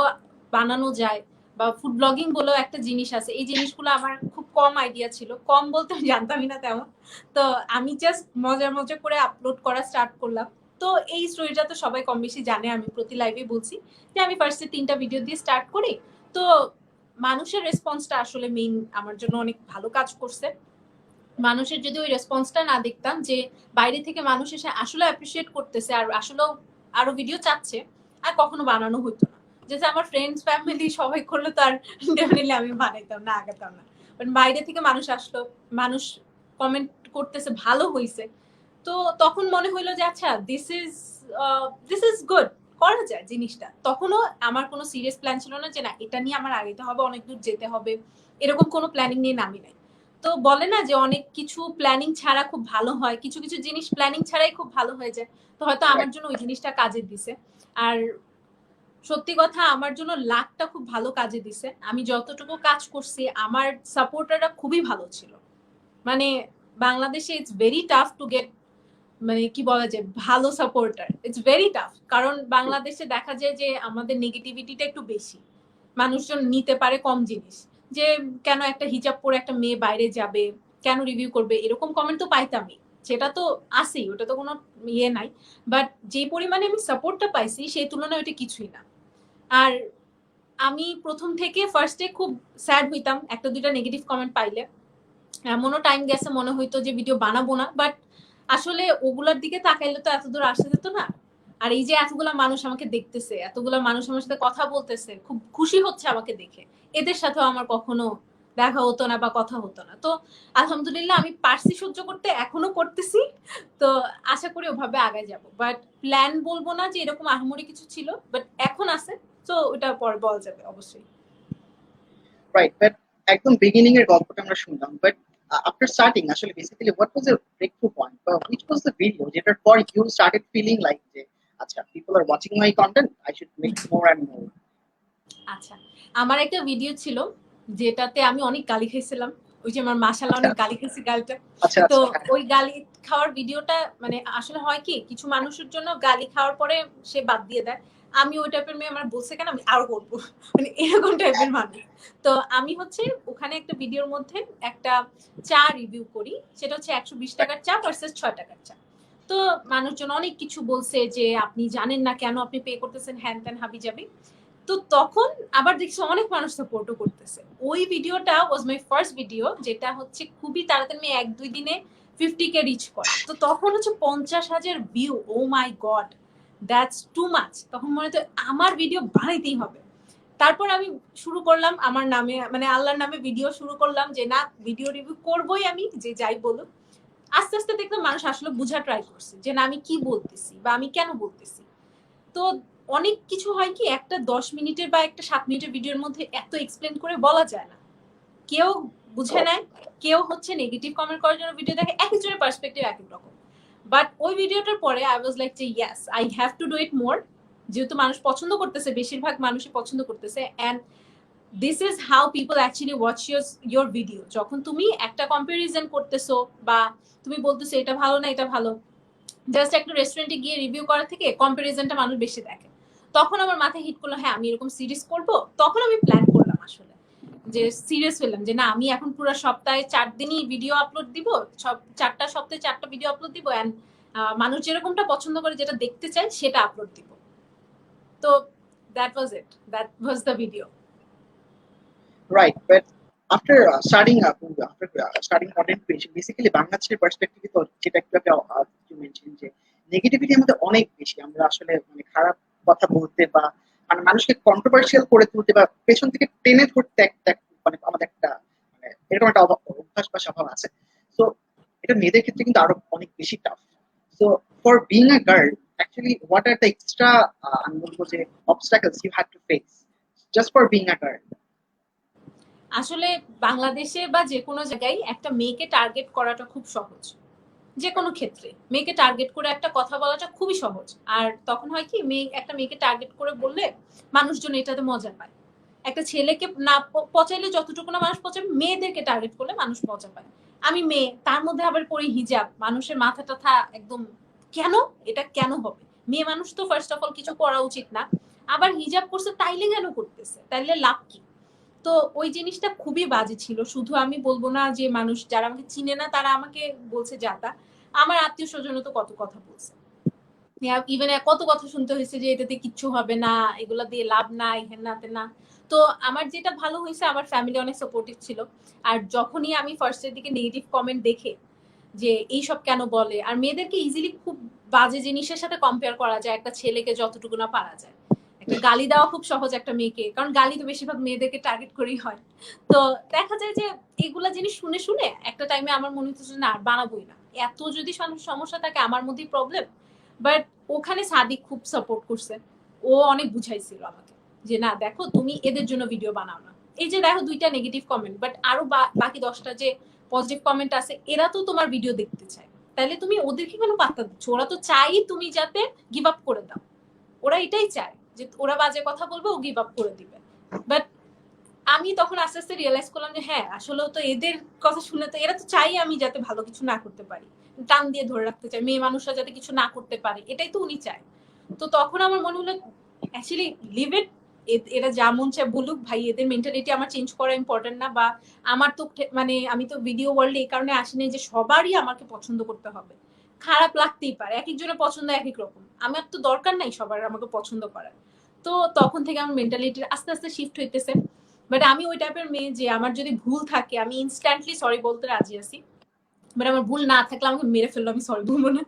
বানানো যায় বা ফুড ব্লগিং বলেও একটা জিনিস আছে। এই জিনিসগুলো আমার খুব কম আইডিয়া ছিল, কম বলতে আমি জানতামই না তেমন। তো আমি জাস্ট মজা মজা করে আপলোড করা স্টার্ট করলাম। তো এই স্টোরিটা তো সবাই কম বেশি জানে, আমি প্রতি লাইভে বলছি যে আমি ফার্স্টে 3টা ভিডিও দিয়ে স্টার্ট করি। তো মানুষের রেসপন্সটা আসলে মেইন আমার জন্য অনেক ভালো কাজ করছে। মানুষের যদি ওই রেসপন্সটা না দেখতাম, যে বাইরে থেকে মানুষ এসে আসলে অ্যাপ্রিসিয়েট করতেছে আর আসলে আরো ভিডিও চাচ্ছে, আর কখনো বানানো হতো না। যেটা আমার ফ্রেন্ডস ফ্যামিলি সবাই করলো, তার ডেফিনেটলি আমি বানাইতাম না, আগাতাম না। বাট বাইরে থেকে মানুষ আসলো, মানুষ কমেন্ট করতেছে ভালো হইছে, তো তখন মনে হইলো যে আচ্ছা দিস ইজ গুড, করা যায় জিনিসটা। তখনও আমার কোনো সিরিয়াস প্ল্যান ছিল না যে না এটা নিয়ে আমার আগাইতে হবে, অনেক দূর যেতে হবে, এরকম কোনো প্ল্যানিং নিয়ে নামি নাই। তো বলে না যে অনেক কিছু প্ল্যানিং ছাড়া খুব ভালো হয়, কিছু কিছু জিনিস প্ল্যানিং ছাড়াই খুব ভালো হয়ে যায়। তো হয়তো আমার জন্য ওই জিনিসটা কাজে দিছে। আর সত্যি কথা, আমার জন্য লাকটা খুব ভালো কাজে দিছে। আমি যতটুকু কাজ করছি, আমার সাপোর্টাররা খুবই ভালো ছিল। মানে বাংলাদেশে it's very tough to get, মানে কি বলা যায়, ভালো সাপোর্টার, ইটস ভেরি টাফ। কারণ বাংলাদেশে দেখা যায় যে আমাদের নেগেটিভিটিটা একটু বেশি, মানুষজন নিতে পারে কম জিনিস। যে কেন একটা হিজাব পরে একটা মেয়ে বাইরে যাবে, কেন রিভিউ করবে, এরকম কমেন্ট তো পাইতামই। সেটা তো আসেই, ওটা তো কোনো ইয়ে নাই। বাট যে পরিমাণে আমি সাপোর্টটা পাইছি সেই তুলনায় ওটা কিছুই না। আর আমি প্রথম থেকে ফার্স্টে খুব স্যাড হইতাম একটা দুইটা নেগেটিভ কমেন্ট পাইলে। এমনও টাইম গেছে মনে হইতো যে ভিডিও বানাবো না, বাট আসলে ওগুলার দিকে তাকাইলে তো এত দূর আসা যেত না। আর এই যে এতগুলা মানুষ আমাকে দেখতেছে, এতগুলা মানুষ আমার সাথে কথা বলতেছে, খুব খুশি হচ্ছে আমাকে দেখে, এদের সাথেও আমার কখনো দেখা হতো না বা কথা হতো না। তো আলহামদুলিল্লাহ আমি পারছি সহ্য করতে, এখনো করতেছি। তো আশা করি ওভাবে আগায় যাব, বাট প্ল্যান বলবো না যে এরকম আহামরি কিছু ছিল, বাট এখন আছে, তো ওটা পরে বলা যাবে অবশ্যই। রাইট, বাট একদম বিগিনিং এর গল্পটা আমরা শুনলাম, বাট আফটার স্টার্টিং আসলে basically what was the breakthrough point বা হুইচ ওয়াজ দ্য ভিডিও যেটার পর ইউ স্টার্টেড ফিলিং লাইক যে আচ্ছা people are watching my content, I should make more and more? আচ্ছা, আমার একটা ভিডিও ছিল যেটাতে আমি অনেক গালি খাইছিলাম, ওই যে আমার মাশাআল্লাহ আচ্ছা অনেক গালি খাইছি, গালিটা। আচ্ছা তো আচ্ছা, হ্যাঁ ওই গালি খাওয়ার ভিডিওটা মানে আসলে হয় কি, কিছু মানুষের জন্য গালি খাওয়ার পরে সে বাদ দিয়ে দেয়। আমি ওই টাইপের মেয়ে, আমার বলছে কেন আমি আরো করবো, মানে এরকম টাইপের মানুষ। তো আমি হচ্ছে ওখানে একটা ভিডিওর মধ্যে একটা চা রিভিউ করি, সেটা হচ্ছে 120 টাকার চা ভার্সেস 6 টাকার চা। তো মানুষজন অনেক কিছু বলছে যে আপনি জানেন না কেন আপনি পে করতেছেন, হ্যান ত্যান হাবি যাবি। তো তখন আবার দেখছি অনেক মানুষ সাপোর্টও করতেছে। ওই ভিডিওটা ওয়াজ মাই ফার্স্ট ভিডিও, যেটা হচ্ছে খুবই তাড়াতাড়ি, আমি 1-2 দিনে 50K রিচ করে। তো তখন হচ্ছে 50,000 view, oh my God, that's too much. তখন মনে হতো আমার ভিডিও বানাইতেই হবে। তারপর আমি শুরু করলাম আমার নামে, মানে আল্লাহর নামে ভিডিও শুরু করলাম, যে না ভিডিও রিভিউ করবোই আমি, যে যাই বলুক। আস্তে আস্তে দেখলাম মানুষ আসলে বোঝা ট্রাই করছে যে না আমি কি বলতেছি বা আমি কেন বলতেছি। তো অনেক কিছু হয় কি, একটা 10 মিনিটের বা একটা 7 মিনিটের ভিডিওর মধ্যে এত এক্সপ্লেন করে বলা যায় না। কেউ বুঝে নেয়, কেউ হচ্ছে নেগেটিভ কমেন্ট করার জন্য ভিডিও দেখে, এক একজনের পার্সপেক্টিভ এক এক রকম। বাট ওই ভিডিওটার পরে আই ওয়াজ লাইক যে yes I have to do it more, যেহেতু মানুষ পছন্দ করতেছে, বেশিরভাগ মানুষই পছন্দ করতেছে, and this is how people actually watch your video. যখন তুমি একটা কম্পারিজন করতেছো বা তুমি বলতেছো এটা ভালো না এটা ভালো, জাস্ট একটা রেস্টুরেন্টে গিয়ে রিভিউ করার থেকে কম্পারিজনটা মানুষ বেশি দেখে। তখন আমার মাথায় হিট করলো, হ্যাঁ আমি এরকম সিরিজ করব। তখন আমি প্ল্যান করলাম আসলে, যে সিরিয়াস হলাম যে না আমি এখন পুরো সপ্তাহে 4 দিনই ভিডিও আপলোড দিব, সব 4টা সপ্তাহে 4টা ভিডিও আপলোড দিব, এন্ড মানুষ যেরকমটা পছন্দ করে, যেটা দেখতে চায় সেটা আপলোড দিব। তো that was it, that was the video. Right, but after starting starting content creation basically বাংলাদেশের পার্সপেক্টিভে তো যেটা একটু আগে মেনশন যে নেগেটিভিটি আমাদের অনেক বেশি, আমরা আসলে মানে খারাপ কথা বলতে বা মানে মানুষকে কন্ট্রোভার্সিয়াল করে তুলতে বা পেছন থেকে টেনে ধরতে একটা মানে আমাদের একটা মানে এরকম একটা অভ্যাস বা স্বভাব আছে। তো এটা মেয়েদের ক্ষেত্রে কিন্তু আরো অনেক বেশি tough. So for being a girl actually what are the extra আমি বলবো যে obstacles you had to face just for being a girl? আসলে বাংলাদেশে বা যে কোনো জায়গায় একটা মেয়েকে টার্গেট করাটা খুব সহজ। যে কোনো ক্ষেত্রে মেয়েকে টার্গেট করে একটা কথা বলাটা খুবই সহজ। আর তখন হয় কি, একটা মেয়েকে টার্গেট করে বললে মানুষজন এটাতে মজা পায়। একটা ছেলেকে না পচাইলে যতটুকু না মানুষ পচাবে, মেয়েদেরকে টার্গেট করলে মানুষ মজা পায়। আমি মেয়ে, তার মধ্যে আবার পরি হিজাব, মানুষের মাথা টাথা একদম কেন, এটা কেন হবে? মেয়ে মানুষ তো ফার্স্ট অফ অল কিছু করা উচিত না, আবার হিজাব করছে তাইলে কেন করতেছে, তাইলে লাভ কি? তো ওই জিনিসটা খুবই বাজে ছিল। শুধু আমি বলবো না যে মানুষ যারা আমাকে চিনে না তারা আমাকে বলছে যাতা, আমার আত্মীয় স্বজনও তো কত কথা বলছে, ইভেন কত কথা শুনতে হয়েছে যে এটাতে কিচ্ছু হবে না, এগুলা দিয়ে লাভ নাই, হেনাতে না। তো আমার যেটা ভালো হয়েছে, আমার ফ্যামিলি অনেক সাপোর্টিভ ছিল। আর যখনই আমি ফার্স্টের দিকে নেগেটিভ কমেন্ট দেখে যে এইসব কেন বলে, আর মেয়েদেরকে ইজিলি খুব বাজে জিনিসের সাথে কম্পেয়ার করা যায়, একটা ছেলেকে যতটুকু না পারা যায়। একটা গালি দেওয়া খুব সহজ একটা মেয়েকে, কারণ গালি তো বেশিরভাগ মেয়েদেরকে টার্গেট করেই হয়। তো দেখা যায় যে এগুলা জিনিস শুনে শুনে একটা টাইমে আমার মনে হচ্ছে না আর বানাবোই না, এত যদি সমস্যা থাকে আমার মধ্যেই প্রবলেম। বাট ওখানে সাদিক খুব সাপোর্ট করছে, ও অনেক বুঝাইছিল আমাকে যে না দেখো তুমি এদের জন্য ভিডিও বানাও না, এই যে দেখো 2টা নেগেটিভ কমেন্ট, বাট আরো বাকি 10টা যে পজিটিভ কমেন্ট আছে, এরা তো তোমার ভিডিও দেখতে চায়, তাহলে তুমি ওদেরকে কেন পাত্তা দিচ্ছ? ওরা তো চাই তুমি যাতে গিভ আপ করে দাও, ওরা এটাই চায় যে ওরা বাজে কথা বলবে, ও গিভ আপ করে দিবে। বাট আমি তখন আস্তে আস্তে রিয়েলাইজ করলাম যে হ্যাঁ আসলে তো এদের কথা শুনে তো এরা তো চাই আমি যাতে ভালো কিছু না করতে পারি, টান দিয়ে ধরে রাখতে চাই, মেয়ে মানুষরা যাতে কিছু না করতে পারে, এটাই তো উনি চায়। তো তখন আমার মনে হলো অ্যাকচুয়ালি লিভ ইট, এরা যা মন চায় বলুক ভাই, এদের মেন্টালিটি আমার চেঞ্জ করা ইম্পর্টেন্ট না। বা আমার তো মানে আমি তো ভিডিও ওয়ার্ল্ডে এই কারণে আসিনি যে সবারই আমাকে পছন্দ করতে হবে, খারাপ লাগতেই পারে, এক একজনের পছন্দ এক এক রকম, আমার তো দরকার নাই সবার আমাকে পছন্দ করার। তো তখন থেকে আমার মেন্টালিটি আস্তে আস্তে শিফট হইতেছে। বাট আমি ওই টাইপের মেয়ে যে আমার যদি ভুল থাকে আমি ইনস্ট্যান্টলি সরি বলতে রাজি আছি, বাট আমার ভুল না থাকলে আমাকে মেরে ফেললো, আমি সরি বলবো না।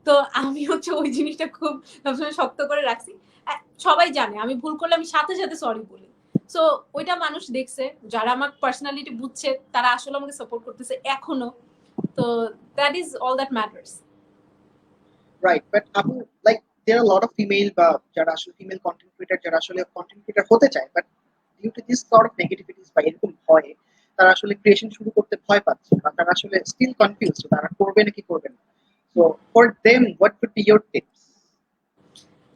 তো আমি হচ্ছে ওই জিনিসটা খুব সবসময় শক্ত করে রাখছি। সবাই জানে আমি ভুল করলে আমি সাথে সাথে সরি বলি। সো ওইটা মানুষ দেখছে, যারা আমার পার্সোনালিটি বুঝছে তারা আসলে আমাকে সাপোর্ট করতেছে এখনো। তো that is all that matters. Right, but আপু like there are lot of female বা যারা আসলে ফিমেল কন্টেন্ট ক্রিয়েটর যারা আসলে কন্টেন্ট ক্রিয়েটর হতে চায়, but due to this sort of negativities বা এরকম ভয়ে তারা আসলে ক্রিয়েশন শুরু করতে ভয় পাচ্ছে বা তারা আসলে স্টিল কনফিউজ তারা করবে নাকি করবে না। So for them what could be your tips?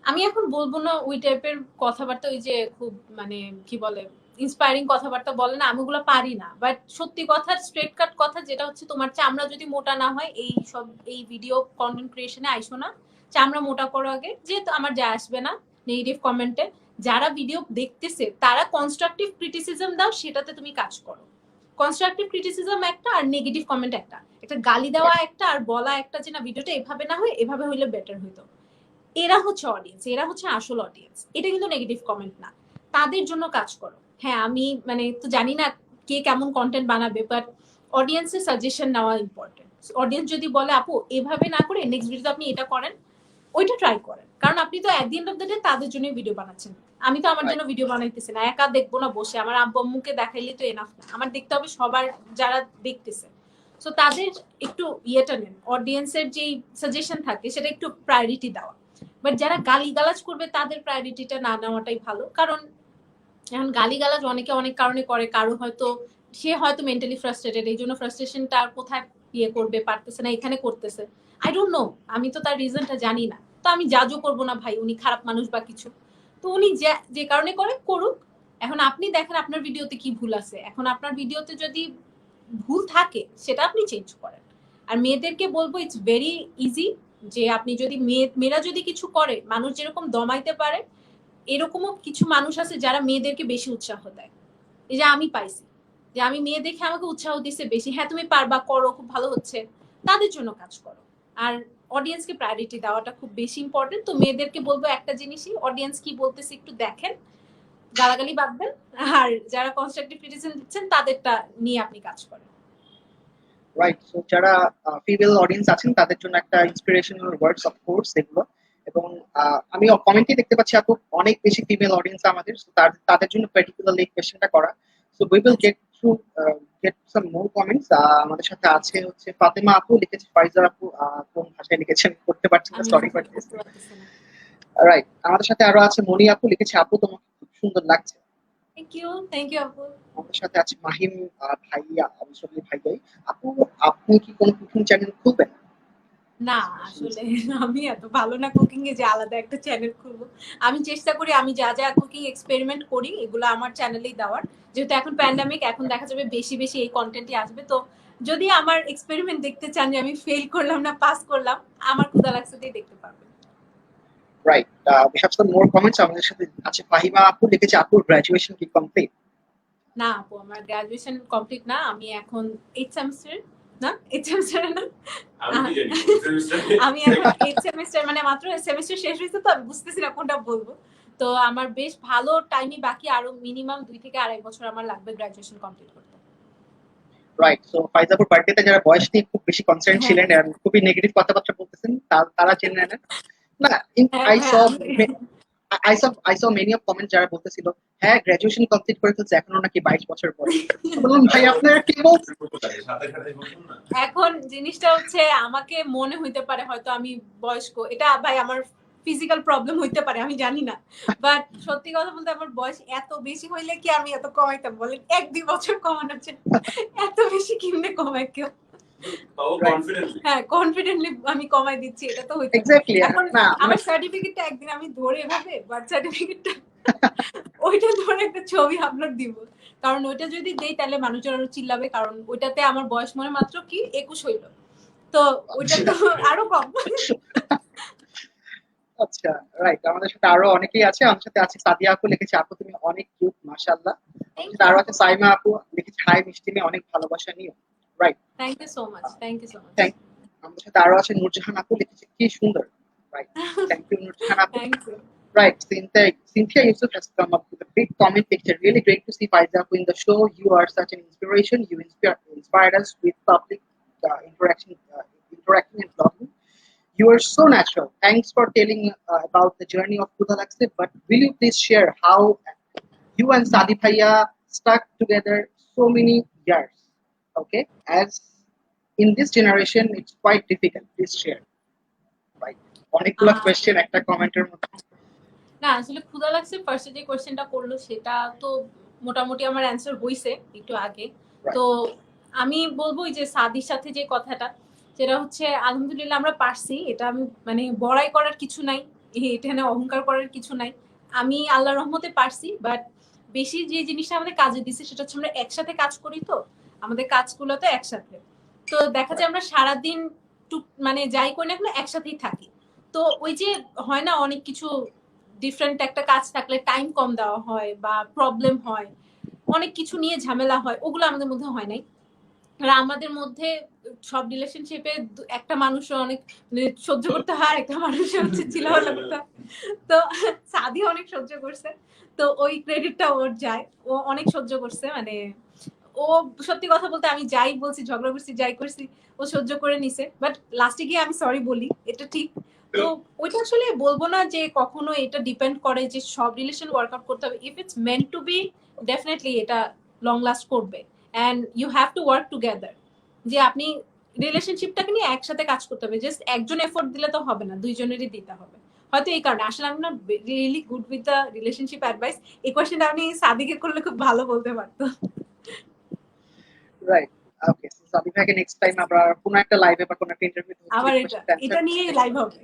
আমি এখন বলবো না ওই টাইপের কথাবার্তা, ওই যে খুব মানে কি বলে ইন্সপায়ারিং কথাবার্তা বলে না, আমি ওগুলো পারি না। বাট সত্যি কথা, স্ট্রেট কাট কথা যেটা হচ্ছে, তোমার চামড়া যদি মোটা না হয় এই সব এই ভিডিও কন্টেন্ট ক্রিয়েশনে আইসো না। চামড়া মোটা করো আগে, যেহেতু আমার যা আসবে না নেগেটিভ কমেন্টে। যারা ভিডিও দেখতেছে তারা কনস্ট্রাকটিভ ক্রিটিসিজম দাও, সেটাতে তুমি কাজ করো। কনস্ট্রাকটিভ ক্রিটিসিজম একটা, আর নেগেটিভ কমেন্ট একটা। একটা গালি দেওয়া একটা, আর বলা একটা যে না ভিডিওটা এভাবে না হয় এভাবে হইলে বেটার হইতো। এরা হচ্ছে অডিয়েন্স, এরা হচ্ছে আসল অডিয়েন্স, এটা কিন্তু নেগেটিভ কমেন্ট না। তাদের জন্য কাজ করো। হ্যাঁ, আমি মানে তো জানি না কে কেমন কন্টেন্ট বানাবে, বাট অডিয়েন্সের সাজেশন নেওয়া ইম্পর্টেন্ট। অডিয়েন্স যদি বলে আপু এভাবে না করে নেক্সট ভিডিওতে আপনি এটা করেন, ওইটা ট্রাই করেন। কারণ আপনি তো at the end of the day তাদের জন্য ভিডিও বানাচ্ছেন। আমি তো আমার জন্য ভিডিও বানাইতেছি না, একা দেখবো না বসে, আমার আব্বু আম্মুকে দেখাইলে তো এনাফ না, আমার দেখতে হবে সবার যারা দেখতেছে। সো তাদের একটু ইয়েটা নেন, অডিয়েন্সের যেই সাজেশন থাকে সেটা একটু প্রায়োরিটি দেওয়া। বাট যারা গালিগালাজ করবে তাদের প্রায়োরিটিটা না নেওয়াটাই ভালো। কারণ এখন গালিগালাজ অনেকে অনেক কারণে করে, কারো হয়তো সে হয়তো মেন্টালি ফ্রাস্ট্রেটেড, এই জন্য ফ্রাস্ট্রেশনটা আর কোথায় ইয়ে করবে পারতেছে না, এখানে করতেছে। আই ডোন্ট নো, আমি তো তার রিজনটা জানি না, তো আমি জাজও করবো না ভাই উনি খারাপ মানুষ বা কিছু। তো উনি যে কারণে করে করুক। এখন আপনি দেখেন আপনার ভিডিওতে কি ভুল আছে, এখন আপনার ভিডিওতে যদি ভুল থাকে সেটা আপনি চেঞ্জ করেন। আর মেয়েদেরকে বলবো ইটস ভেরি ইজি, যে আপনি যদি মেয়েরা যদি কিছু করে মানুষ যেরকম দমাইতে পারে, এরকমও কিছু মানুষ আছে যারা মেয়েদেরকে বেশি উৎসাহ দেয়। এই যে আমি পাইছি, যে আমি মেয়ে দেখে আমাকে উৎসাহ দিচ্ছে বেশি, হ্যাঁ তুমি পারবা, করো, খুব ভালো হচ্ছে। তাদের জন্য কাজ করো। আর অডিয়েন্সকে প্রায়োরিটি দেওয়াটা খুব বেশি ইম্পর্টেন্ট। তো মেয়েদেরকে বলবো একটা জিনিসই, অডিয়েন্স কি বলতেছে একটু দেখেন, গালাগালি বাদ দেন। আর যারা কনস্ট্রাকটিভ ক্রিটিসিজম দিচ্ছেন তাদেরটা নিয়ে আপনি কাজ করেন। রাইট, সো যারা ফিমেল অডিয়েন্স আছেন তাদের জন্য একটা ইন্সপিরেশনাল ওয়ার্ডস অফ কোর্স এগুলো। এবং আমি কমেন্টে দেখতে পাচ্ছি আপু অনেক বেশি ফিমেল অডিয়েন্স আমাদের, so তাদের জন্য পার্টিকুলারলি এই কোয়েশ্চেনটা করা। So we will get some more comments. আমাদের সাথে আছে হচ্ছে ফাতেমা আপু লিখেছে, ফাইজা আপু কোন ভাষায় লিখেছেন করতে পারছি না, আমি সরি ফর দিস। বুঝতে পারতেছি না। রাইট, আমাদের সাথে আরো আছে মনি আপু লিখেছে, আপু তোমাকে খুব সুন্দর লাগছে। থ্যাংক ইউ আপু। আমাদের সাথে আছে মাহিম ভাইয়া, অবশ্যই ভাইয়াই। আপু আপনি কি কোনো কুকিং চ্যানেল খুলবেন? না, আসলে আমি এত ভালো না কুকিং এ যে আলাদা একটা চ্যানেল খুলবো। আমি চেষ্টা করি আমি যা যা কুকিং এক্সপেরিমেন্ট করি এগুলো আমার চ্যানেলেই দেওয়ার। যেহেতু এখন প্যান্ডামিক, এখন দেখা যাবে বেশি বেশি এই কন্টেন্টই আসবে। তো যদি আমার এক্সপেরিমেন্ট দেখতে চান যে আমি ফেল করলাম না পাস করলাম, আমার ক্ষুধা লাগছে দিয়ে দেখতে পারবেন। Right, we have some more comments। আমাদের সাথে আছে ফাহিমা আপু লিখেছে, আপুর গ্রাজুয়েশন কি কমপ্লিট? না আপু, আমার গ্রাজুয়েশন কমপ্লিট না, আমি এখন 8 সেমিস্টার, না 8 সেমিস্টার না, আমি এখন 8 সেমিস্টার, মানে মাত্র সেমিস্টার শেষ হয়েছে, তো আমি বুঝতেছি না কোনটা বলবো। তো আমার বেশ ভালো টাইমই বাকি, আরো মিনিমাম 2 থেকে আড়াই বছর আমার লাগবে গ্রাজুয়েশন কমপ্লিট করতে। রাইট, সো ফাইজাপুর বার্থডেতে যারা বয়স নিয়ে খুব বেশি কনসার্ন হ্যাঁ ছিলেন আর খুবই নেগেটিভ কথাবার্তা বলতেছেন তারা জেনে নেন। না, হ্যাঁ আই স হ্যাঁ আমি I saw many of comment যারা বলতেছিল হ্যাঁ গ্রাজুয়েশন কমপ্লিট করে ফেলছে এখনো নাকি 22 বছর পরে। বললাম ভাই আপনারা কি বলছেন? এখন জিনিসটা হচ্ছে আমাকে মনে হইতে পারে হয়তো আমি বয়স্ক, এটা ভাই আমার ফিজিক্যাল প্রবলেম হইতে পারে, আমি জানি না। বাট সত্যি কথা বলতে আমার বয়স এত বেশি হইলে কি আমি এত কমাইতাম বলেন? 1-2 বছর কমানোর জন্য এত বেশি কেমনে কমায় কেউ? হ্যাঁ, কনফিডেন্টলি আমি কমাই দিচ্ছি, এটা তো হইতো না। এক্স্যাক্টলি। এখন না আমার সার্টিফিকেটটা একদিন আমি ধরে এভাবে বার্থ সার্টিফিকেটটা ওইটা ধরে একটা ছবি আপলোড দিব। কারণ ওইটা যদি দেই তাহলে মানুষজন আরো চিল্লাবে, কারণ ওইটাতে আমার বয়স মনে মাত্র কি 21 হইল। তো ওইটা তো আরো কম। আচ্ছা, রাইট, আমাদের সাথে আরো অনেকেই আছে। আমার সাথে আছে সাদিয়া আপু লিখেছে, আপু তুমি অনেক কিউট মাশাআল্লাহ। আমাদের থ্যাংক সাথে ইউ আরো আপু। আছে সাইমা আপু লিখেছে, হাই মিষ্টি মেয়ে, অনেক ভালোবাসা নিও। Right, thank you so much, thank you so much. Thank. আমাদের সাথে আরো আছে নূরজাহান আপু লিখেছে, কি সুন্দর। রাইট, থ্যাংক ইউ নূরজাহান আপু। Thank you. Right, Cynthia Yusuf has come up with a big comment picture. Really great to see Faiza in the show. You are such an inspiration. You inspired us with public interacting and blogging. You are so natural. Thanks for telling about the journey of Kudalakse. But will you please share how you and Sadi Bhaiya stuck together so many years? Okay, as in this generation, it's quite difficult. Please share. Right. অনেকগুলো question একটা কমেন্টের মধ্যে। না আসলে ক্ষুধা লাগছে ফার্স্টে যে কোয়েশ্চেনটা করলো সেটা তো মোটামুটি আমার অ্যান্সার হইছে একটু আগে। তো আমি বলবো যে সাদির সাথে যে কথাটা সেটা হচ্ছে আলহামদুলিল্লাহ আমরা পারছি, এটা আমি মানে বড়াই করার কিছু নাই, এখানে অহংকার করার কিছু নাই। আমি আল্লাহর রহমতে পারছি, বাট বেশি যে জিনিসটা আমাদের কাজে দিছে সেটা হচ্ছে আমরা একসাথে কাজ করি, তো আমাদের কাজগুলো তো একসাথে। তো দেখা যায় আমরা সারাদিন মানে যাই করি না কেন একসাথেই থাকি। তো ওই যে হয় না অনেক কিছু ডিফারেন্ট একটা কাজ থাকলে টাইম কম দেওয়া হয় বা প্রবলেম হয়, অনেক কিছু নিয়ে ঝামেলা হয়, ওগুলো আমাদের মধ্যে হয় নাই। আর আমাদের মধ্যে সব রিলেশনশিপে একটা মানুষও অনেক সহ্য করতে হয়, একটা মানুষের হচ্ছে চিলাভালা করতে হয়। তো সাদি অনেক সহ্য করছে, তো ওই ক্রেডিটটা ওর যায়, ও অনেক সহ্য করছে। মানে ও সত্যি কথা বলতে আমি যাই বলছি, ঝগড়া করছি, যাই করছি, ও সহ্য করে নিছে। বাট লাস্টে গিয়ে আমি সরি বলি, এটা ঠিক। তো ওইটা আসলে বলবো না যে কখনো এটা ডিপেন্ড করে যে সব রিলেশন ওয়ার্কআউট করতে হবে। If it's meant to be, definitely এটা লং লাস্ট করবে। And you have to work together, যে আপনি রিলেশনশিপটাকে নিয়ে একসাথে কাজ করতে হবে। জাস্ট একজন এফোর্ট দিলে তো হবে না, দুইজনেরই দিতে হবে। হয়তো এই কারণে আসলে আমি না really good with the relationship advice. এই কোয়েশ্চেনটা আপনি সাদিকে করলে খুব ভালো বলতে পারতো। রাইট, ওকে। সাদি ভাইকে নেক্সট টাইম আমরা কোনো একটা লাইভে বা কোনো একটা ইন্টারভিউতে আবার এটা নিয়ে লাইভ হবে।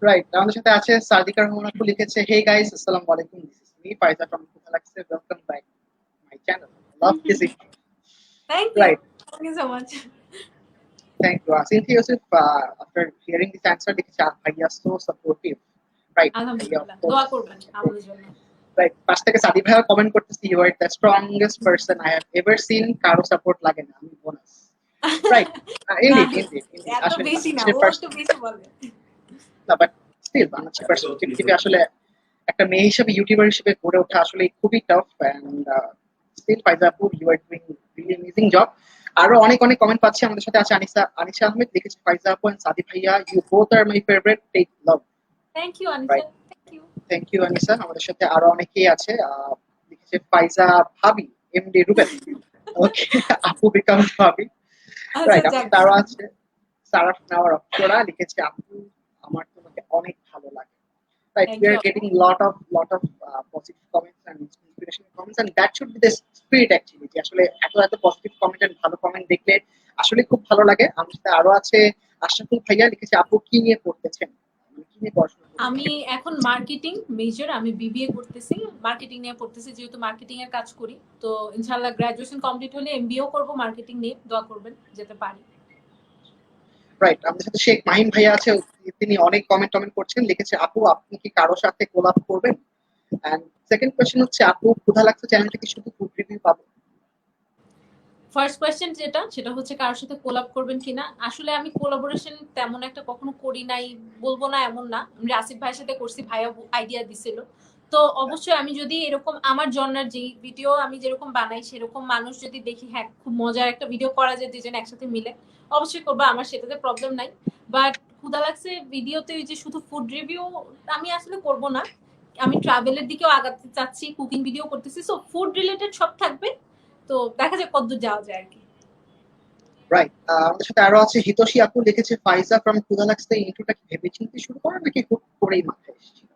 রাইট, আমাদের সাথে আছে সাদিকা রহমান আপু, লিখেছে হে গাইস আসসালামু আলাইকুম, this is me Faiza from ক্ষুধা লাগছে, welcome back my channel, love this it. Thank right, you so much. Thank you Cynthia Yusuf. After hearing this answer, লিখেছে ভাইয়া সো সাপোর্টিভ। রাইট ভাইয়া, অফ আলহামদুলিল্লাহ, কোর্স। দোয়া করবেন আমাদের জন্য। রাইট, পাশ থেকে সাদি ভাইয়া কমেন্ট করতেছি, you are the strongest person I have ever seen, কারো সাপোর্ট লাগে না, আমি বোনাস। রাইট, না ইনডিড ইনডিড ইনডিড, এত আসলে বেশি না, ও একটু বেশি বলে। না, বাট স্টিল বাংলাদেশের পার্সপেক্টিভে আসলে একটা মেয়ে হিসেবে, ইউটিউবার হিসেবে গড়ে ওঠা আসলে খুবই টাফ। অ্যান্ড স্টিল ফাইজা আপু, you are doing really amazing job. আরো অনেক অনেক কমেন্ট পাচ্ছি। আমাদের সাথে আছে আনিসা আহমেদ, লিখেছে ফাইজা আপু এন্ড সাদি ভাইয়া, you both are my favourite, take love. Thank you Anisa, right, thank you. Thank you Anisa. আমাদের সাথে আরো অনেকেই আছে। লিখেছে ফাইজা ভাবি, এমডি রুবেল। ওকে, আপু বিকাম ভাবি। আচ্ছা রাইট, আমাদের যাক, সাথে আরো আছে সারাফ নাওয়ার অক্ষরা, লিখেছে আপু আমার তোমাকে অনেক ভালো লাগে। Right, thank we you. are getting lot of positive comments and inspirational comments, and that should be the spirit actually, যে আসলে এত পজিটিভ কমেন্ট এন্ড ভালো কমেন্ট দেখলে আসলে খুব ভালো লাগে। আমার সাথে আরো আছে আশরাফুল ভাইয়া, লিখেছে আপু কি নিয়ে পড়তেছেন, মানে কি নিয়ে পড়াশোনা করছেন? আমি এখন মার্কেটিং মেজর, আমি বিবিএ করতেছি, মার্কেটিং নিয়ে পড়তেছি, যেহেতু মার্কেটিং এর কাজ করি। তো ইনশাআল্লাহ গ্রাজুয়েশন কমপ্লিট হলে এমবিএও করব মার্কেটিং নিয়ে, দোয়া করবেন যেতে পারি। রাইট, আমাদের সাথে শেখ মাহিম ভাইয়া আছে, তিনি অনেক কমেন্ট করছেন, লিখেছে আপু আপনি কি কারো সাথে কোলাব করবেন? এন্ড সেকেন্ড কোশ্চেন হচ্ছে, আপু ক্ষুধা লাগছে চ্যানেলটা কি শুধু ফুড রিভিউ পাবো? ফার্স্ট কোয়েশ্চেন যেটা, সেটা হচ্ছে কারোর সাথে কোলাব করবেন কিনা। আসলে আমি কোলাবোরেশন তেমন একটা কখনো করি নাই, বলবো না এমন না। আমি আসিফ ভাইয়ের সাথে করছি, ভাইয়া আইডিয়া দিছিল। তো অবশ্যই আমি যদি এরকম আমার জন্নার যে ভিডিও আমি যেরকম বানাই সেরকম মানুষ যদি দেখি, হ্যাঁ খুব মজার একটা ভিডিও করা যায় দুজন একসাথে মিলে, অবশ্যই করবো, আমার সেটাতে প্রবলেম নাই। বাট ক্ষুধা লাগছে ভিডিওতে যে শুধু ফুড রিভিউ আমি আসলে করব না, আমি ট্রাভেলের দিকেও আগাতে চাচ্ছি, কুকিং ভিডিও করতেছি, সো ফুড রিলেটেড সব থাকবে। তো দেখা যাক কতদূর যাওয়া যায় আর কি। রাইট, আমাদের সাথে আরো আছে হিতোষী আপু, লিখেছে ফাইজা ফ্রম ক্ষুধা লাগছে ইন্ট্রোটা কি ভেবেচিন্তে শুরু করা নাকি হুট করেই মাথায় এসেছিল?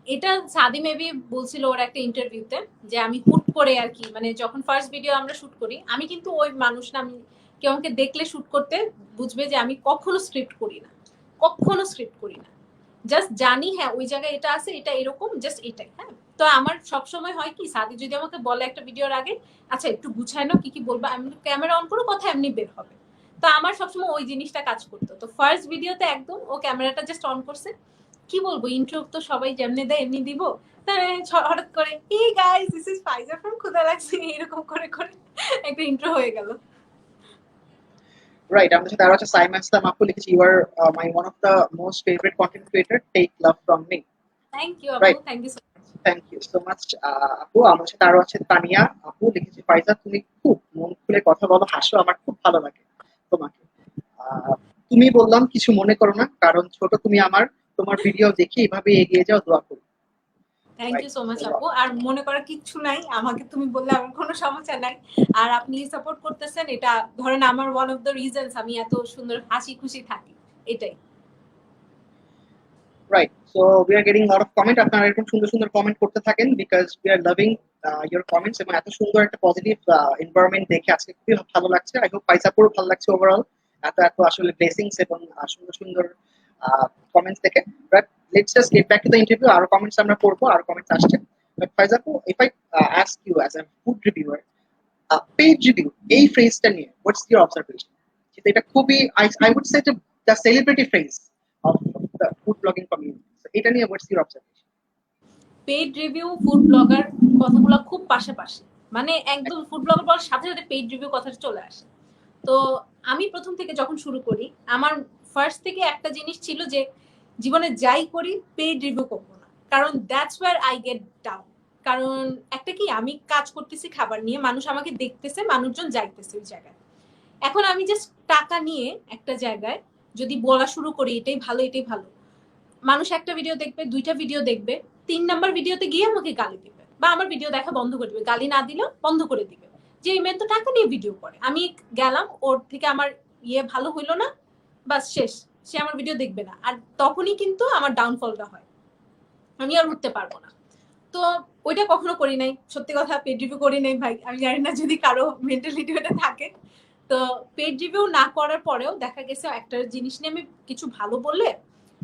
এটা সাদি মেবি বলছিল ওর একটা ইন্টারভিউতে, যে আমি হুট করে আর কি, মানে যখন ফার্স্ট ভিডিও আমরা শুট করি, আমি কিন্তু ওই মানুষ না, আমি কেউ আমাকে দেখলে শুট করতে বুঝবে যে আমি কখনো স্ক্রিপ্ট করি না, কখনো স্ক্রিপ্ট করি না। জাস্ট জানি হ্যাঁ ওই জায়গায় এটা আছে, এটা এরকম, জাস্ট এটাই। হ্যাঁ, তো আমার সবসময় হয় কি, সাদি যদি আমাকে বলে একটা ভিডিওর আগে, আচ্ছা একটু গুছায় নাও কি কি বলবা, আমি ক্যামেরা অন করো, কথা এমনি বের হবে। তো আমার সবসময় ওই জিনিসটা কাজ করতো। তো ফার্স্ট ভিডিওতে একদম ও ক্যামেরাটা জাস্ট অন করছে, কি বলবো, ইন্ট্রো তো সবাই যেমনি দেয় এমনি দিব, হঠাৎ করে hey guys this is Faiza from ক্ষুধা লাগছে, এরকম করে করে একটা ইন্ট্রো হয়ে গেল। রাইট, আমাদের সাথে আরো আছে সাইমা ইসলাম আপু, লিখেছে you are my one of the most favourite content creator, take love from me. Thank you আপু, right, thank you so much. Thank you so much আপু। আমাদের সাথে আরো আছে তানিয়া আপু, লিখেছে ফাইজা তুমি খুব মন খুলে কথা বলো, হাসো, আমার খুব ভালো লাগে তোমাকে। আহ, তুমি বললাম কিছু মনে করো না, কারণ ছোট তুমি আমার, তোমার ভিডিও দেখি এভাবে এগিয়ে যাও, দোয়া করি। Thank you right. So much আপু। আর মনে করার কিচ্ছু নাই, আমাকে তুমি বললে আমার কোনো সমস্যা নাই। আর আপনি সাপোর্ট করতেছেন, এটা ধরেন আমার ওয়ান অফ দ্য রিজনস আমি এত সুন্দর হাসি খুশি থাকি, এটাই। Right, so we are getting lot of comment. আপনারা এরকম সুন্দর সুন্দর কমেন্ট করতে থাকেন, because we are loving your comments, এবং এত সুন্দর একটা পজিটিভ এনভায়রনমেন্ট দেখে আজকে খুবই ভালো লাগছে। আই হোপ পাইসাপুরও ভালো লাগছে ওভারঅল, এত এত আসলে ব্লেসিংস এবং সুন্দর সুন্দর কমেন্টস দেখে। But let's just get back to the interview. আরো কমেন্টস আমরা পড়বো, আরো কমেন্টস আসছে। বাট ফাইজাপু, if I ask you as a food reviewer, page review এই ফ্রেজটা নিয়ে হোয়াটস ইউর অবজারভেশন? এটা খুবই, I would say the celebrity phrase of the food blogging community. এটা নিয়ে what's your observation? Paid review, food blogger কথাগুলো খুব পাশাপাশি, মানে একদম ফুড ব্লগার বলার সাথে সাথে পেইড রিভিউ কথাটা চলে আসে। তো আমি প্রথম থেকে যখন শুরু করি, আমার ফার্স্ট থেকে একটা জিনিস ছিল যে জীবনে যাই করি পেইড রিভিউ করবো না, কারণ that's where I get down. কারণ একটা কি, আমি কাজ করতেছি খাবার নিয়ে, মানুষ আমাকে দেখতেছে, মানুষজন যাইতেছে ওই জায়গায়। এখন আমি জাস্ট টাকা নিয়ে একটা জায়গায় যদি বলা শুরু করি এটাই ভালো এটাই ভালো, মানুষ একটা ভিডিও দেখবে, দুইটা ভিডিও দেখবে, 3 নাম্বার ভিডিওতে গিয়ে আমাকে গালি দিবে বা আমার ভিডিও দেখা বন্ধ করে দিবে, গালি না দিলেও বন্ধ করে দিবে, যে এই মেয়ে তো টাকা নিয়ে ভিডিও করে। আমি গেলাম, ওর থেকে আমার ভালো হইলো না, বাস শেষ, সে আমার ভিডিও দেখবে না। আর তখনই কিন্তু আমার ডাউনফলটা হয়, আমি আর উঠতে পারবো না। তো ওইটা কখনো করি নাই, সত্যি কথা পেড রিভিউ করি নাই ভাই। আমি জানি না যদি কারো মেন্টালিটি ওটা থাকে। তো পেড রিভিউ না করার পরেও দেখা গেছে একটা জিনিস নিয়ে আমি কিছু ভালো বললে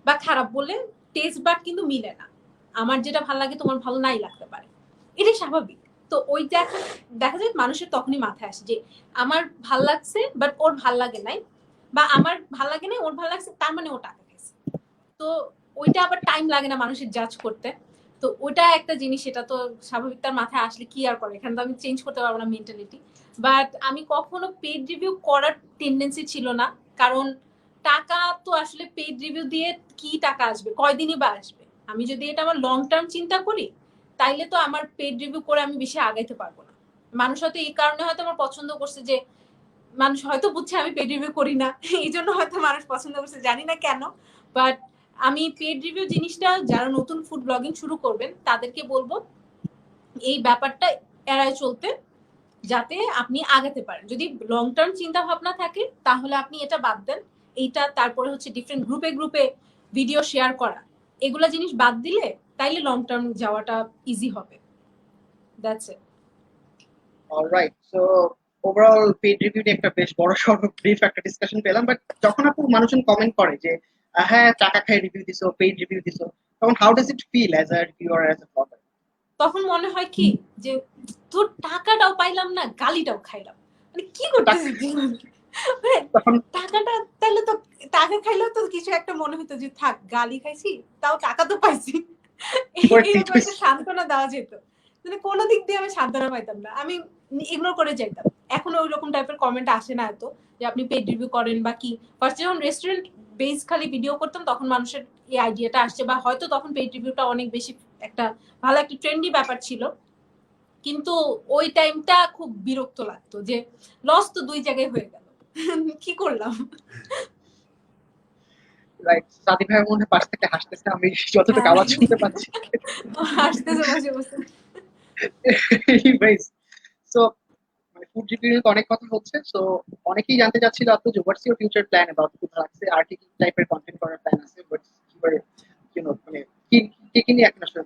বা খারাপ বললে টেস্ট বাট কিন্তু মিলে না, আমার যেটা ভালো লাগে তোমার ভালো নাই লাগতে পারে, এটাই স্বাভাবিক। তো ওই দেখা দেখা যায় মানুষের তখনই মাথায় আসে যে আমার ভাল লাগছে বাট ওর ভাল লাগে নাই, বা আমার ভাল লাগে নাই ওর ভাল লাগছে তার মানে ও টাকা খাইছে। তো ওইটা আবার টাইম লাগে না মানুষের জাজ করতে। তো ওটা একটা জিনিস, এটা তো স্বাভাবিক, তার মাথায় আসলে কি আর করে, এখানে তো আমি চেঞ্জ করতে পারবো না মেন্টালিটি। বাট আমি কখনো পেড রিভিউ করার টেন্ডেন্সি ছিল না, কারণ টাকা তো আসলে পেড রিভিউ দিয়ে কি টাকা আসবে, কয়দিনই বা আসবে। আমি যদি এটা আমার লং টার্ম চিন্তা করি, তাইলে তো আমার পেড রিভিউ করে আমি বেশি আগাইতে পারবো না। মানুষ হয়তো এই কারণে হয়তো আমার পছন্দ করছে যে মানুষ হয়তো বুঝছে আমি পেড রিভিউ করি না, এই জন্য হয়তো মানুষ পছন্দ করছে, জানি না কেন। বাট আমি পেড রিভিউ জিনিসটা যারা নতুন ফুড ব্লগিং শুরু করবেন তাদেরকে বলবো এই ব্যাপারটা এড়ায় চলতে, যাতে আপনি আগাতে পারেন। যদি লং টার্ম চিন্তা ভাবনা থাকে তাহলে আপনি এটা বাদ দেন। এইটা তারপরে হচ্ছে ডিফারেন্ট গ্রুপে গ্রুপে ভিডিও শেয়ার করা, এগুলা জিনিস বাদ দিলে তাইলে লং টার্ম যাওয়াটা ইজি হবে। That's it. Alright, so overall paid review নিয়ে একটা বেশ বড় সড় ব্রিফ একটা ডিসকাশন পেলাম। বাট যখন আপু মানুষজন কমেন্ট করে যে হ্যাঁ টাকা খাই রিভিউ দিছো, পেড রিভিউ দিছো, তখন how does it feel as a reviewer, as a blogger? তখন মনে হয় কি যে তোর টাকাটাও পাইলাম না, গালিটাও খাইলাম, মানে কি করতেছিস জীবন? তখন টাকাটা তাহলে তো, টাকা খাইলেও তো কিছু একটা মনে হতো যে থাক গালি খাইছি তাও টাকা তো পাইছি, এরকম একটা সান্ত্বনা দেওয়া যেত। মানে কোনো দিক দিয়ে আমি সান্ত্বনা পাইতাম না, আমি ইগনোর করে যাইতাম। এখনো ওই রকম টাইপের কমেন্ট আসে না এত, যে আপনি পেড রিভিউ করেন বা কি। ফার্স্ট যখন রেস্টুরেন্ট বেস খালি ভিডিও করতাম তখন মানুষের এই আইডিয়াটা আসছে, বা হয়তো তখন পেড রিভিউটা অনেক বেশি একটা ভালো একটা ট্রেন্ডি ব্যাপার ছিল। কিন্তু ওই টাইমটা খুব বিরক্ত লাগতো যে লস তো দুই জায়গায় হয়ে গেল, কি করলাম। রাইট, সাদি ভাইয়ের মনে পাশ থেকে হাসতেছে, আমি যতটুকু আওয়াজ শুনতে পাচ্ছি। হাসতেছে বসে বসে। সো মানে ফুড রিভিউ নিয়ে অনেক কথা হচ্ছে। সো অনেকেই জানতে চাচ্ছিল আপু যে what's your future plan about food লাগছে, আর কি টাইপের কন্টেন্ট করার প্ল্যান আছে, হোয়াটস ইউর মানে কি কি নিয়ে এখন আসলে?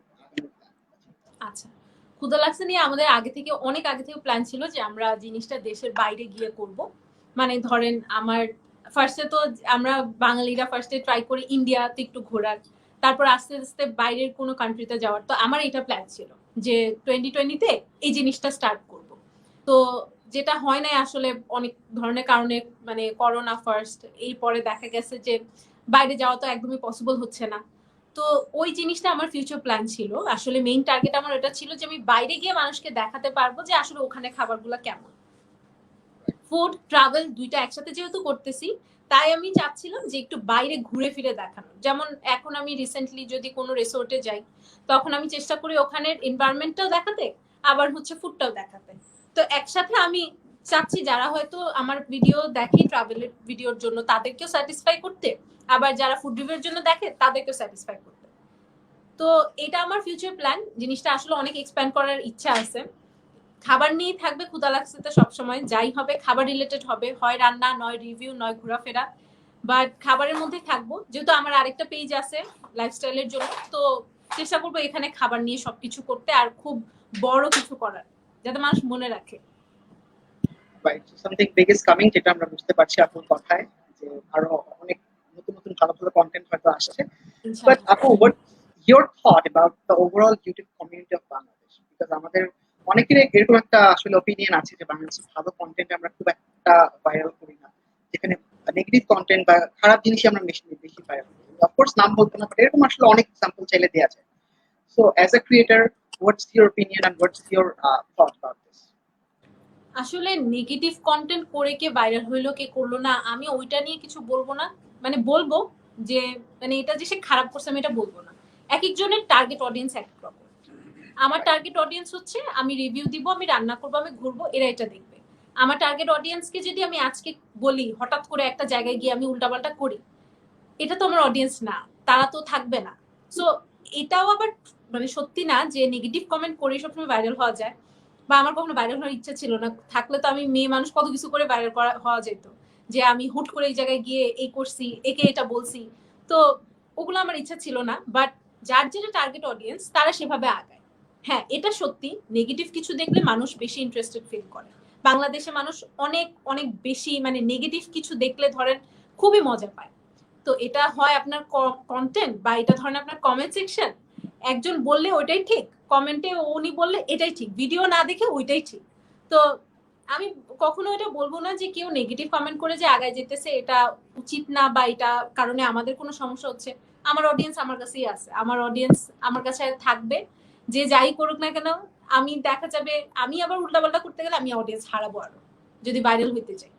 আচ্ছা, ক্ষুধা লাগছে নিয়ে আমাদের আগে থেকে অনেক আগে থেকে প্ল্যান ছিল যে আমরা জিনিসটা দেশের বাইরে গিয়ে করব। মানে ধরেন আমার ফার্স্টে তো আমরা বাঙালিরা ফার্স্টে ট্রাই করি ইন্ডিয়াতে একটু ঘোরার, তারপর আস্তে আস্তে বাইরের কোনো কান্ট্রিতে যাওয়ার। তো আমার এটা প্ল্যান ছিল যে 2020-তে এই জিনিসটা স্টার্ট করব। তো যেটা হয় নাই আসলে অনেক ধরনের কারণে, মানে করোনা ফার্স্ট, এই পরে দেখা গেছে যে বাইরে যাওয়া তো একদমই পসিবল হচ্ছে না। তো ওই জিনিসটা আমার ফিউচার প্ল্যান ছিল, আসলে মেইন টার্গেট আমার এটা ছিল যে আমি বাইরে গিয়ে মানুষকে দেখাতে পারবো যে আসলে ওখানে খাবারগুলো কেমন। ফুড ট্রাভেল দুইটা একসাথে যেহেতু করতেছি, তাই আমি চাচ্ছিলাম যে একটু বাইরে ঘুরে ফিরে দেখানো। যেমন এখন আমি রিসেন্টলি যদি কোনো রিসোর্টে যাই, তখন আমি চেষ্টা করি ওখানের এনভায়রনমেন্টটাও দেখাতে, আবার হচ্ছে ফুডটাও দেখাতে। তো একসাথে আমি চাচ্ছি যারা হয়তো আমার ভিডিও দেখে ট্রাভেলের ভিডিওর জন্য তাদেরকেও স্যাটিসফাই করতে, আবার যারা ফুড রিভিউর জন্য দেখে তাদেরকেও স্যাটিসফাই করতে। তো এটা আমার ফিউচার প্ল্যান, জিনিসটা আসলে অনেক এক্সপ্যান্ড করার ইচ্ছা আছে। খাবার নিয়ে থাকবে, ক্ষুধা লাগছে তো সবসময়, যাই হবে খাবার রিলেটেড হবে, হয় রান্না, নয় রিভিউ, নয় ঘোরাফেরা, বাট খাবারের মধ্যে থাকবো। যেহেতু আমার আরেকটা পেজ আছে লাইফস্টাইলের জন্য, তো চেষ্টা করবো এখানে খাবার নিয়ে সবকিছু করতে, আর খুব বড় কিছু করার, যাতে মানুষ মনে রাখে। সামথিং বিগ ইজ কামিং, যেটা আমরা বুঝতে পারছি আপুর কথায়, যে আরো অনেক নতুন নতুন ভালো ভালো কন্টেন্ট হয়তো আসছে। বাট ইনশাআল্লাহ। আপু, what your thought about the overall YouTube community of Bangladesh? Because আমাদের অনেকের এরকম একটা আসলে ওপিনিয়ন আছে যে বাংলাদেশে ভালো কন্টেন্ট আমরা খুব একটা ভাইরাল করি না, যেখানে নেগেটিভ কন্টেন্ট বা খারাপ জিনিসই আমরা বেশি বেশি ভাইরাল করি। অফকোর্স নাম বলবো না, বাট এরকম আসলে অনেক এক্সাম্পল চাইলে দেওয়া যায়। So as a creator, what's your opinion and what's your thought about this? আসলে নেগেটিভ কন্টেন্ট করে কে ভাইরাল হইলো কে করলো না, আমি ওইটা নিয়ে কিছু বলবো না। মানে বলবো যে, মানে এটা যে সে খারাপ করছে আমি এটা বলবো না। এক একজনের টার্গেট অডিয়েন্স এক এক রকম। আমার টার্গেট অডিয়েন্স হচ্ছে আমি রিভিউ দিব, আমি রান্না করবো, আমি ঘুরবো, এরা এটা দেখবে। আমার টার্গেট অডিয়েন্সকে যদি আমি আজকে বলি হঠাৎ করে একটা জায়গায় গিয়ে আমি উল্টাপাল্টা করি, এটা তো আমার অডিয়েন্স না, তারা তো থাকবে না। সো এটাও আবার মানে সত্যি না যে নেগেটিভ কমেন্ট করে সবসময় ভাইরাল হওয়া যায়, বা আমার কখনো ভাইরাল হওয়ার ইচ্ছা ছিল না। থাকলে তো আমি মেয়ে মানুষ কত কিছু করে ভাইরাল করা হওয়া যেত, যে আমি হুট করে এই জায়গায় গিয়ে এই করছি, একে এটা বলছি। তো ওগুলো আমার ইচ্ছা ছিল না, বাট যার যেটা টার্গেট অডিয়েন্স তারা সেভাবে আগায়। হ্যাঁ, এটা সত্যি, নেগেটিভ কিছু দেখলে মানুষ বেশি ইন্টারেস্টেড ফিল করে। বাংলাদেশে মানুষ অনেক অনেক বেশি মানে নেগেটিভ কিছু দেখলে ধরেন খুবই মজা পায়। তো এটা হয় আপনার কন্টেন্ট, বা এটা ধরেন আপনার কমেন্ট সেকশন, একজন বললে ওইটাই ঠিক, কমেন্টে উনি বললে এটাই ঠিক, ভিডিও না দেখে ওইটাই ঠিক। তো আমি কখনো এটা বলবো না যে কেউ নেগেটিভ কমেন্ট করে যে আগায় যেতেছে এটা উচিত না, বা এটা কারণে আমাদের কোনো সমস্যা হচ্ছে। আমার অডিয়েন্স আমার কাছেই আছে, আমার অডিয়েন্স আমার কাছে থাকবে, যে যাই করুক না কেন। আমি দেখা যাবে আমি আবার উল্টাপাল্টা করতে গেলে আমি অডিয়েন্স হারাবো আরো, যদি ভাইরাল হইতে চাই।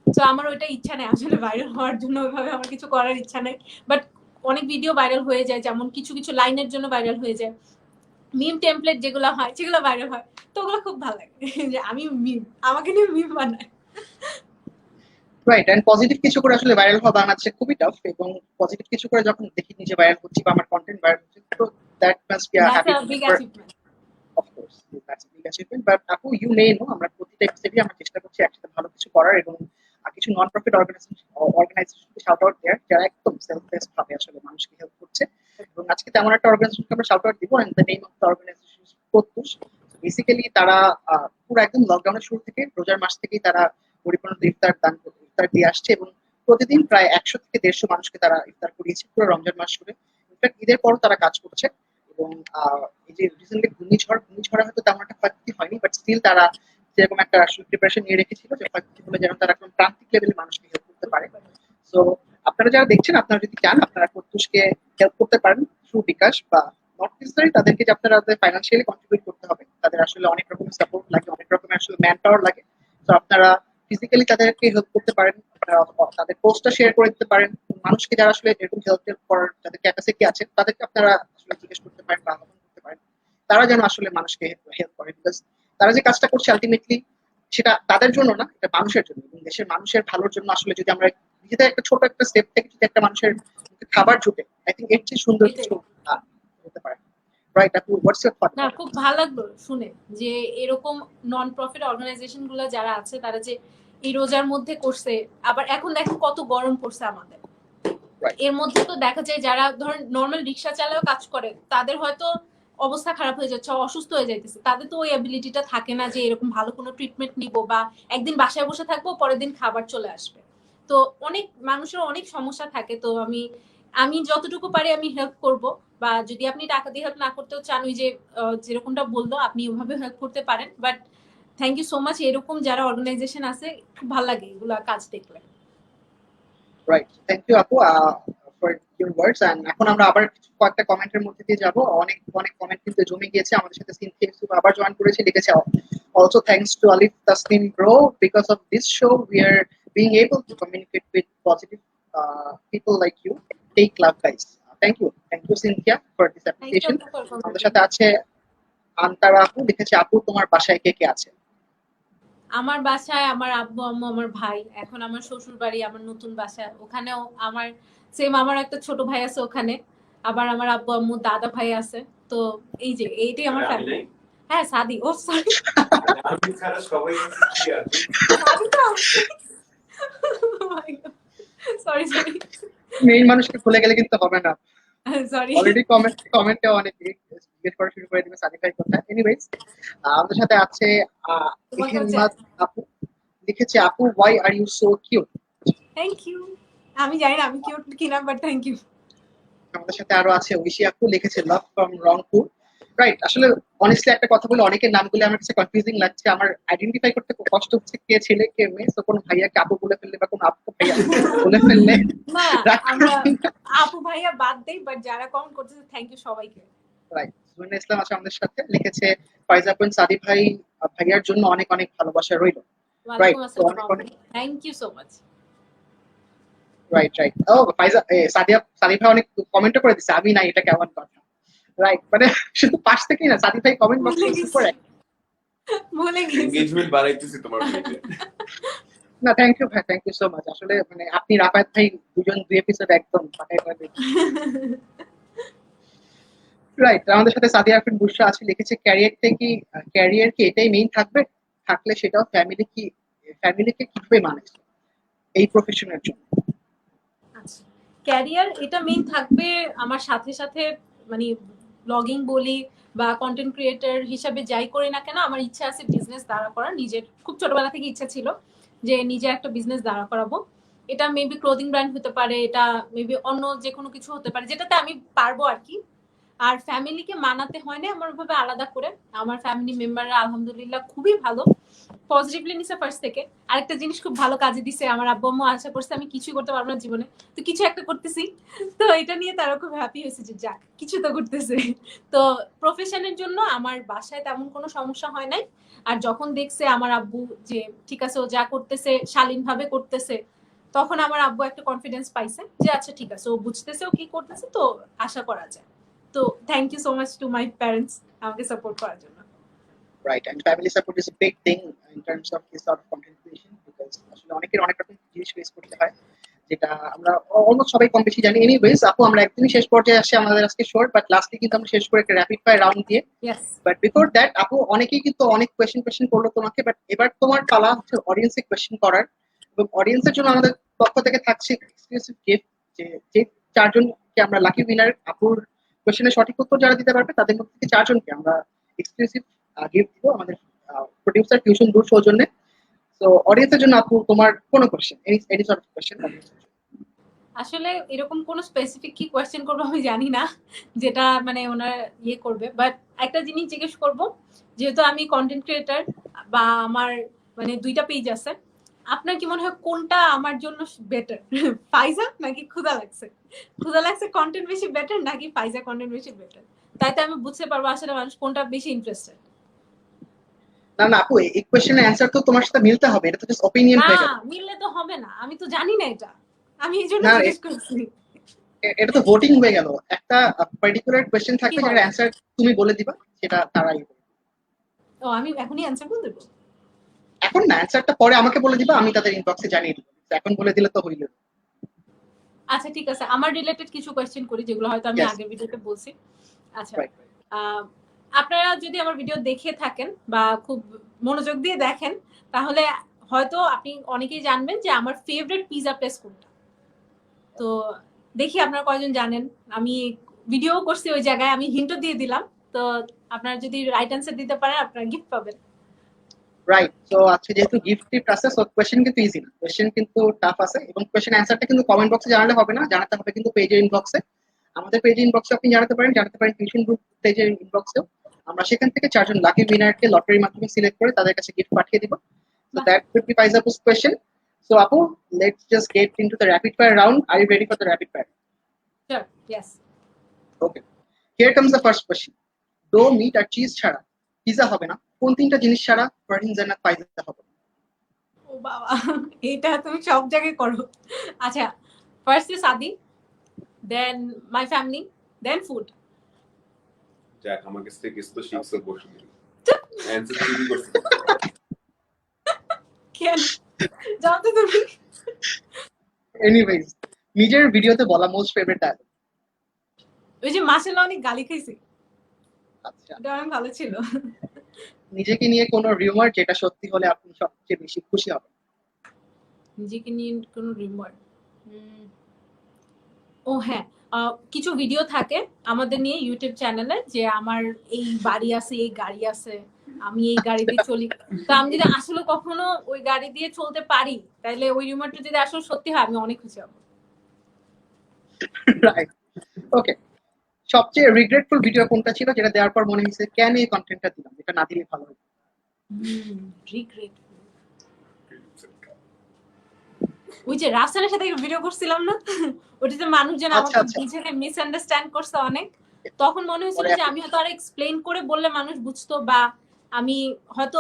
তো আমার ওইটা ইচ্ছা নেই আসলে ভাইরাল হওয়ার জন্য, ওইভাবে আমার কিছু করার ইচ্ছা নেই। বাট অনেক ভিডিও ভাইরাল হয়ে যায়, যেমন কিছু কিছু লাইনের জন্য ভাইরাল হয়ে যায়, মিম টেমপ্লেট যেগুলো হয় সেগুলো ভাইরাল হয়। তো ওগুলো খুব ভালো লাগে যে আমি মিম, আমাকে নিয়ে মিম বানায়। রাইট, এন্ড পজিটিভ কিছু করে আসলে ভাইরাল হওয়া বাংলাদেশে খুবই টাফ, এবং পজিটিভ কিছু করে যখন দেখি নিজে ভাইরাল হচ্ছি বা আমার কন্টেন্ট ভাইরাল হচ্ছে, তো that must be a that's happy a moment big for, achievement. Of course that's a big achievement. But আপু, ইউ মে নো আমরা প্রতিটা এপিসোডে আমরা চেষ্টা করছি একসাথে ভালো কিছু করার, এবং কিছু নন প্রফিট অর্গানাইজেশনকে শাউট আউট দেওয়ার, যারা একদম সেলফলেস ভাবে আসলে মানুষকে হেল্প করছে। এবং আজকে তেমন একটা অর্গানাইজেশনকে আমরা শাউট আউট দিব, and the name of the organisation is Pratyush. Basically তারা পুরো একদম লকডাউনের শুরু থেকে, রোজার মাস থেকেই তারা পরিপূর্ণ ইফতার দান ইফতার দিয়ে আসছে, এবং প্রতিদিন প্রায় 100 থেকে 150 মানুষকে তারা ইফতার করিয়েছে পুরো রমজান মাস জুড়ে। ইনফ্যাক্ট ঈদের পরও তারা কাজ করছে। এবং এই যে রিসেন্টলি ঘূর্ণিঝড়ে হয়তো তেমন একটা ক্ষয়ক্ষতি হয়নি, বাট স্টিল তারা যেরকম একটা আসলে প্রিপারেশন নিয়ে রেখেছিল যে ক্ষয়ক্ষতি হলে যেন তারা একদম প্রান্তিক লেভেলে মানুষকে হেল্প করতে পারে। সো আপনারা যারা দেখছেন, আপনারা যদি চান আপনারা প্রত্যুষকে হেল্প করতে পারেন থ্রু বিকাশ, বা নট নেসেসারি তাদেরকে যে আপনারা ফাইন্যান্সিয়ালি কন্ট্রিবিউট করতে হবে, তাদের আসলে অনেক রকমের সাপোর্ট লাগে, অনেক রকমের আসলে ম্যান পাওয়ার লাগে। তো আপনারা ফিজিক্যালি তাদেরকে হেল্প করতে পারেন, আপনারা তাদের পোস্টটা শেয়ার করে দিতে পারেন। মানুষকে যারা আসলে এরকম হেল্প করার যাদের ক্যাপাসিটি আছে তাদেরকে আপনারা আসলে জিজ্ঞেস করতে পারেন বা আহ্বান করতে পারেন, তারা যেন আসলে মানুষকে হেল্প করে। বিকজ তারা যে কাজটা করছে আলটিমেটলি সেটা তাদের জন্য না, এটা মানুষের জন্য এবং দেশের মানুষের ভালোর জন্য। আসলে যদি আমরা নিজেদের একটা ছোট একটা স্টেপ থেকে যদি একটা মানুষের খাবার জুটে, আই থিঙ্ক এর চেয়ে সুন্দর এটাই। কিছু হতে পারে। রাইট আপু, হোয়াটস ইউর থট না, অ্যাবাউট খুব দিস? ভালো লাগলো শুনে যে এরকম নন প্রফিট অর্গানাইজেশন গুলো যারা আছে তারা যে এই রোজার মধ্যে করছে। আবার এখন দেখেন কত গরম পড়ছে আমাদের, রাইট, এর মধ্যে তো দেখা যায় যারা ধরেন নর্মাল রিক্সা চালায়ও কাজ করে, তাদের হয়তো অবস্থা খারাপ হয়ে যাচ্ছে, অসুস্থ হয়ে যাইতেছে, তাদের তো ওই অ্যাবিলিটিটা থাকে না যে এরকম ভালো কোনো ট্রিটমেন্ট নিব, বা একদিন বাসায় বসে থাকবো পরের দিন খাবার চলে আসবে। তো অনেক মানুষের অনেক সমস্যা থাকে। তো আমি আমি যতটুকু পারি আমি হেল্প করব, বা যদি আপনি টাকা দিয়ে হেল্প না করতেও চান, ওই যে যেরকমটা বললো আপনি ওইভাবে হেল্প করতে পারেন। But thank you so much, এরকম যারা অর্গানাইজেশন আছে খুব ভালো লাগে এগুলা কাজ দেখলে। রাইট, থ্যাংক ইউ আপু ফর ইউর ওয়ার্ডস। এন্ড এখন আমরা আবার কয়েকটা কমেন্টের মধ্যে দিয়ে যাব। অনেক অনেক কমেন্ট কিন্তু জমে গিয়েছে। আমাদের সাথে সিনথিয়া ইউসুফ আবার জয়েন করেছে, লিখেছে also thanks to Alif Tasnim bro, because of this show we are being able to communicate with positive people like you, take love guys. Thank you Cynthia for this thank you appreciation. আপু for আমাদের commenting. সাথে আছে আন্তারা আপু, লিখেছে আপু তোমার বাসায় কে কে আছে? আমার বাসায় আমার আব্বু আম্মু আমার ভাই, এখন আমার শ্বশুর বাড়ি আমার নতুন বাসা, ওখানেও আমার সেম আমার একটা ছোট ভাই আছে ওখানে। আবার আমার আব্বু আম্মু দাদা ভাই আছে। তো এই যে এইটাই আমার আমি ফ্যামিলি। নাই? হ্যাঁ সাদি, ও সরি আমি ছাড়া সবাই আছে, কি আছে? সাদি তো আছে। সরি সরি মেইন মানুষকে ভুলে গেলে কিন্তু হবে না। সরি। অলরেডি কমেন্টে অনেকে জিজ্ঞেস করা শুরু করে দিবে সাদিক ভাই কোথায়। এনিওয়েজ, আমাদের সাথে আছে তোমাকে হচ্ছে ইহিলমাদ আপু, লিখেছে আপু why are you so cute. Thank you. আমি জানি না আমি কিউট কিনা, বাট থ্যাংক ইউ। আমাদের সাথে আরো আছে ঐশী আপু, লিখেছে লাভ ফ্রম রংপুর। রাইট, আসলে অনেস্টলি একটা কথা বলে অনেকের নামগুলো আমার কাছে কনফিউজিং লাগছে, আমার আইডেন্টিফাই করতে খুব কষ্ট হচ্ছে কে ছেলে কে মেয়ে। তো কোনো ভাইয়াকে আপু বলে ফেললে বা কোনো আপু ভাইয়া বলে ফেললে না রাগ আমরা করবেন না। আপু ভাইয়া বাদ দেই, বাট যারা কমেন্ট করতেছে থ্যাংক ইউ সবাইকে। রাইট, সুহানা ইসলাম আছে আমাদের সাথে, লিখেছে ফাইজা আপন সাদি ভাই ভাইয়ার জন্য অনেক অনেক ভালোবাসা রইল। রাইট, ওয়ালাইকুম তো আসসালাম অনেক আপু, অনেক thank you so much. Right right. ও ফাইজা সাদিয়া সাদি ভাই অনেক কমেন্টও করে দিচ্ছে, আমি না এটা কেমন কথা। রাইট, মানে শুধু পাশ থেকেই না, সাদি ভাই কমেন্ট ভুলে বক্সে সুপার। গেছি ভুলে গেছি। এনগেজমেন্ট বাড়াইতেছি তোমার পেজে। না থ্যাংক ইউ ভাই, থ্যাংক ইউ সো মাচ। আসলে মানে আপনি রাফায়েত ভাই দুজন দুই এপিসোড একদম পাঠাই করে দিচ্ছেন। রাইট, আমাদের সাথে সাদিয়া আরফিন বুশরা আছে, লিখেছে ক্যারিয়ার কি এটাই মেইন থাকবে, থাকলে সেটাও ফ্যামিলিকে কিভাবে মানে এই প্রফেশনের জন্য। আচ্ছা, ক্যারিয়ার এটা মেইন থাকবে। আমার সাথে সাথে মানে ব্লগিং বলি বা কন্টেন্ট ক্রিয়েটর হিসাবে যাই করি না কেন, আমার ইচ্ছা আছে বিজনেস দাঁড়া করা। নিজের খুব ছোটবেলা থেকে ইচ্ছা ছিল যে নিজে একটা বিজনেস দাঁড়া করাবো। এটা মেবি ক্লোদিং ব্র্যান্ড হতে পারে, এটা মেবি অন্য যে কোনো কিছু হতে পারে, যেটাতে আমি পারবো আর কি। আর ফ্যামিলিকে মানাতে হয় না আমার ভাবে আলাদা করে। আমার ফ্যামিলি মেম্বাররা আলহামদুলিল্লাহ খুবই ভালো, পজিটিভলি নিছে ফার্স্ট থেকে। আরেকটা জিনিস খুব ভালো কাজে দিছে, আমার আব্বু আম্মু আশা করছে আমি কিছুই করতে পারবো না জীবনে, তো কিছু একটা করতেছি। তো এটা নিয়ে তারা খুব হ্যাপি হয়েছে যে যাক কিছু তো করতেছে। তো প্রফেশনের জন্য আমার বাসায় তেমন কোনো সমস্যা হয় নাই। আর যখন দেখছে আমার আব্বু যে ঠিক আছে ও যা করতেছে শালীন ভাবে করতেছে, তখন আমার আব্বু একটা কনফিডেন্স পাইছে যে আচ্ছা ঠিক আছে ও বুঝতেছে ও কি করতেছে, তো আশা করা যায়। তো thank you so much to my parents আমাকে সাপোর্ট করার জন্য। Right, and family support is big thing in terms of this sort of content creation, because আসলে অনেকের অনেক রকম জিনিস ফেস করতে হয়, যেটা আমরা অলমোস্ট সবাই কম বেশি জানি। এনিওয়েজ আপু, আমরা একদমই শেষ পর্যায়ে আসছি আমাদের আজকে শর্ট, বাট লাস্টে কিন্তু আমরা শেষ করে একটা র্যাপিড ফায়ার রাউন্ড দিয়ে। ইয়েস। বাট বিফোর দ্যাট আপু, অনেকেই কিন্তু অনেক কোয়েশ্চেন করলো তোমাকে, বাট এবার তোমার পালা হচ্ছে অডিয়েন্সে কোয়েশ্চেন করার। এবং অডিয়েন্সের জন্য আমাদের পক্ষ থেকে থাকছে এক্সক্লুসিভ গিফট, যে চারজনকে আমরা লাকি উইনার, আপুর কোয়েশ্চেনের সঠিক উত্তর যারা দিতে পারবে তাদের মধ্যে থেকে চারজনকে আমরা এক্সক্লুসিভ গিফট দিব আমাদের প্রোডিউসার টিউশন দূর সৌজন্যে। তো অডিয়েন্সের জন্য আপু তোমার কোনো question, any sort of question অডিয়েন্সের জন্য। আসলে এরকম কোন স্পেসিফিক কি কোয়েশ্চেন করবো আমি জানি না, যেটা মানে ওনার ইয়ে করবে। বাট একটা জিনিস জিজ্ঞেস করব, যেহেতু আমি কন্টেন্ট ক্রিয়েটার বা আমার মানে দুইটা পেজ আছে, আপনার কি মনে হয় কোনটা আমার জন্য বেটার? ফাইজা নাকি ক্ষুধা লাগছে? ক্ষুধা লাগছে কন্টেন্ট বেশি বেটার নাকি ফাইজা কন্টেন্ট বেশি বেটার? তাই তো আমি বুঝতে পারবো আসলে মানুষ কোনটা বেশি ইন্টারেস্টেড। না না আপু, এই কোয়েশ্চেনের অ্যান্সার তো তোমার সাথে মিলতে হবে, এটা তো জাস্ট অপিনিয়ন না হয়ে গেল। মিললে তো হবে না, আমি তো জানি না এটা, আমি এই জন্য না, জিজ্ঞেস করছি। এটা তো ভোটিং হয়ে গেল। একটা পার্টিকুলার কোয়েশ্চেন কি থাকবে যেটার বলেন? অ্যান্সার তুমি বলে দিবা, সেটা তারাই বলবে। ও আমি এখনই অ্যান্সার বলে দেবো? এখন না, অ্যান্সারটা পরে আমাকে বলে দিবা, আমি তাদের ইনবক্সে জানিয়ে দিব। এখন বলে দিলে তো হইল। আচ্ছা ঠিক আছে, আমার রিলেটেড কিছু কোয়েশ্চেন করি যেগুলো হয়তো আমি আগের ভিডিওতে বলছি। আচ্ছা, রাইট। আপনারা যদি আমার ভিডিও দেখে থাকেন বা খুব মনোযোগ দিয়ে দেখেন, তাহলে হয়তো আপনি অনেকেই জানবেন যে আমার ফেভারিট পিজা প্লেস কোনটা। তো দেখি আপনারা কয়জন জানেন। আমি ভিডিও করছি ওই জায়গায়, আমি হিন্টও দিয়ে দিলাম। তো আপনারা যদি রাইট অ্যান্সার দিতে পারেন আপনারা গিফট পাবেন। রাইট, তো আজকে যেহেতু গিফট টিফট আছে, সো কোয়েশ্চেন কিন্তু ইজি না, কোয়েশ্চেন কিন্তু টাফ আছে। এবং কোয়েশ্চেন অ্যান্সারটা কিন্তু কমেন্ট বক্সে জানালে হবে না, জানাতে হবে কিন্তু পেজের ইনবক্সে। আমাদের পেজের ইনবক্সে আপনি জানাতে পারেন টিউশন গ্রুপ পেজের ইনবক্সেও। আমরা সেখান থেকে চারজন লাকি উইনারকে লটারির মাধ্যমে সিলেক্ট করে তাদের কাছে গিফট পাঠিয়ে দিব। So that would be Faiza's question. So Apu, let's just get into the rapid fire round. Are you ready for the rapid fire? Sure, yes. Okay. Here comes the first question. Dough, meat R cheese ছাড়া pizza হবে না, কোন তিনটা জিনিস ছাড়া ফারহিন জান্নাত পাইজা হবে? ও বাবা, এটা তুমি সব জায়গায় করো। আচ্ছা, ফার্স্ট ইজ সাদি, দেন মাই ফ্যামিলি, দেন ফুড। যাক, আমার কাছ থেকে কিছু তো শিখছো, বসে অ্যান্সার চুরি করছো। কেন যাও তো তুমি। Anyways, নিজের ভিডিওতে বলা মোস্ট ফেভারিট ডায়লগ? ওই যে মাশাআল্লাহ অনেক গালি খাইছি, আচ্ছা, এটা অনেক ভালো ছিল। নিজেকে নিয়ে কোনো রিউমার যেটা সত্যি হলে আপনি সবচেয়ে বেশি খুশি হবেন? নিজেকে নিয়ে কোনো রিমার, ও হ্যাঁ, কিছু ভিডিও থাকে আমাদের নিয়ে ইউটিউব চ্যানেলে যে আমার এই বাড়ি আছে, এই গাড়ি আছে, আমি এই গাড়ি দিয়ে চলি। তো আমি যদি আসলে কখনো ওই গাড়ি দিয়ে চলতে পারি, তাহলে ওই রিউমারটা যদি আসলে সত্যি হয়, আমি অনেক খুশি হব। রাইট, ওকে। সবচেয়ে রিগ্রেটফুল ভিডিও কোনটা ছিল যেটা দেওয়ার পর মনে হয়েছে কেন এই কন্টেন্টটা দিলাম, এটা না দিলে ভালো হতো? রিগ্রেট, ওই যে রাফসানের সাথে ভিডিও করছিলাম না, ওটাতে মানুষজন আচ্ছা আমাকে আচ্ছা, বুঝে মিসআন্ডারস্ট্যান্ড করছে অনেক। তখন মনে হয়েছিল পরে যে আপনি আমি হয়তো আর এক্সপ্লেইন করে বললে মানুষ বুঝতো, বা আমি হয়তো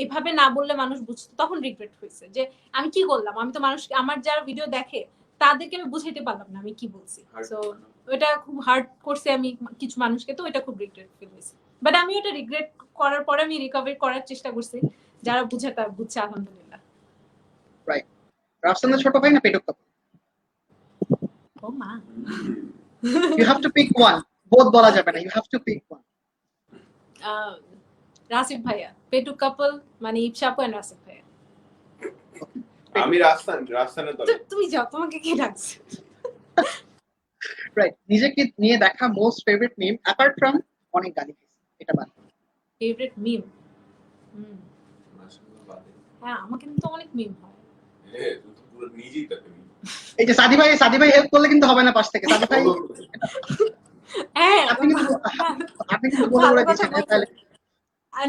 এভাবে না বললে মানুষ বুঝতো। তখন রিগ্রেট হয়েছে যে আমি কি করলাম, আমি তো মানুষ, আমার যারা ভিডিও দেখে তাদেরকে আমি বুঝাইতে পারলাম না আমি কি বলছি। সো ওটা খুব হার্ড করছে আমি কিছু মানুষকে, তো এটা খুব রিগ্রেট ফিল হয়েছে। বাট আমি ওটা রিগ্রেট করার পরে আমি রিকভারি করার চেষ্টা করছি, যারা বুঝে তারা বুঝছে আলহামদুলিল্লাহ। রাইট, রাফসানের ছোট ভাই না পেটুক কাপড়? ও মা, you have to pick one, both বলা যাবে না, you have to pick one. Rasif ভাইয়া, পেটুক কাপল মানে ইপসা আপু এন্ড রাসিফ ভাইয়া। আমি রাজস্থানের দলে। তুমি যাও, তোমাকে কি লাগছে? রাইট, নিজেকে নিয়ে দেখা most favourite meme apart from অনেক গালি খাইছি, এটা বাদ। ফেভারিট মিম, হ্যাঁ আমার কিন্তু অনেক মিম হয়। হ্যাঁ, তুই তো পুরো নিজেই তাকে নিয়ে। এই যে সাদি ভাই হেল্প করলে কিন্তু হবে না পাশ থেকে। সাদি ভাই হ্যাঁ আপনি কিন্তু বলে ভালো বলে কথা দিয়েছেন বলছো। তাহলে।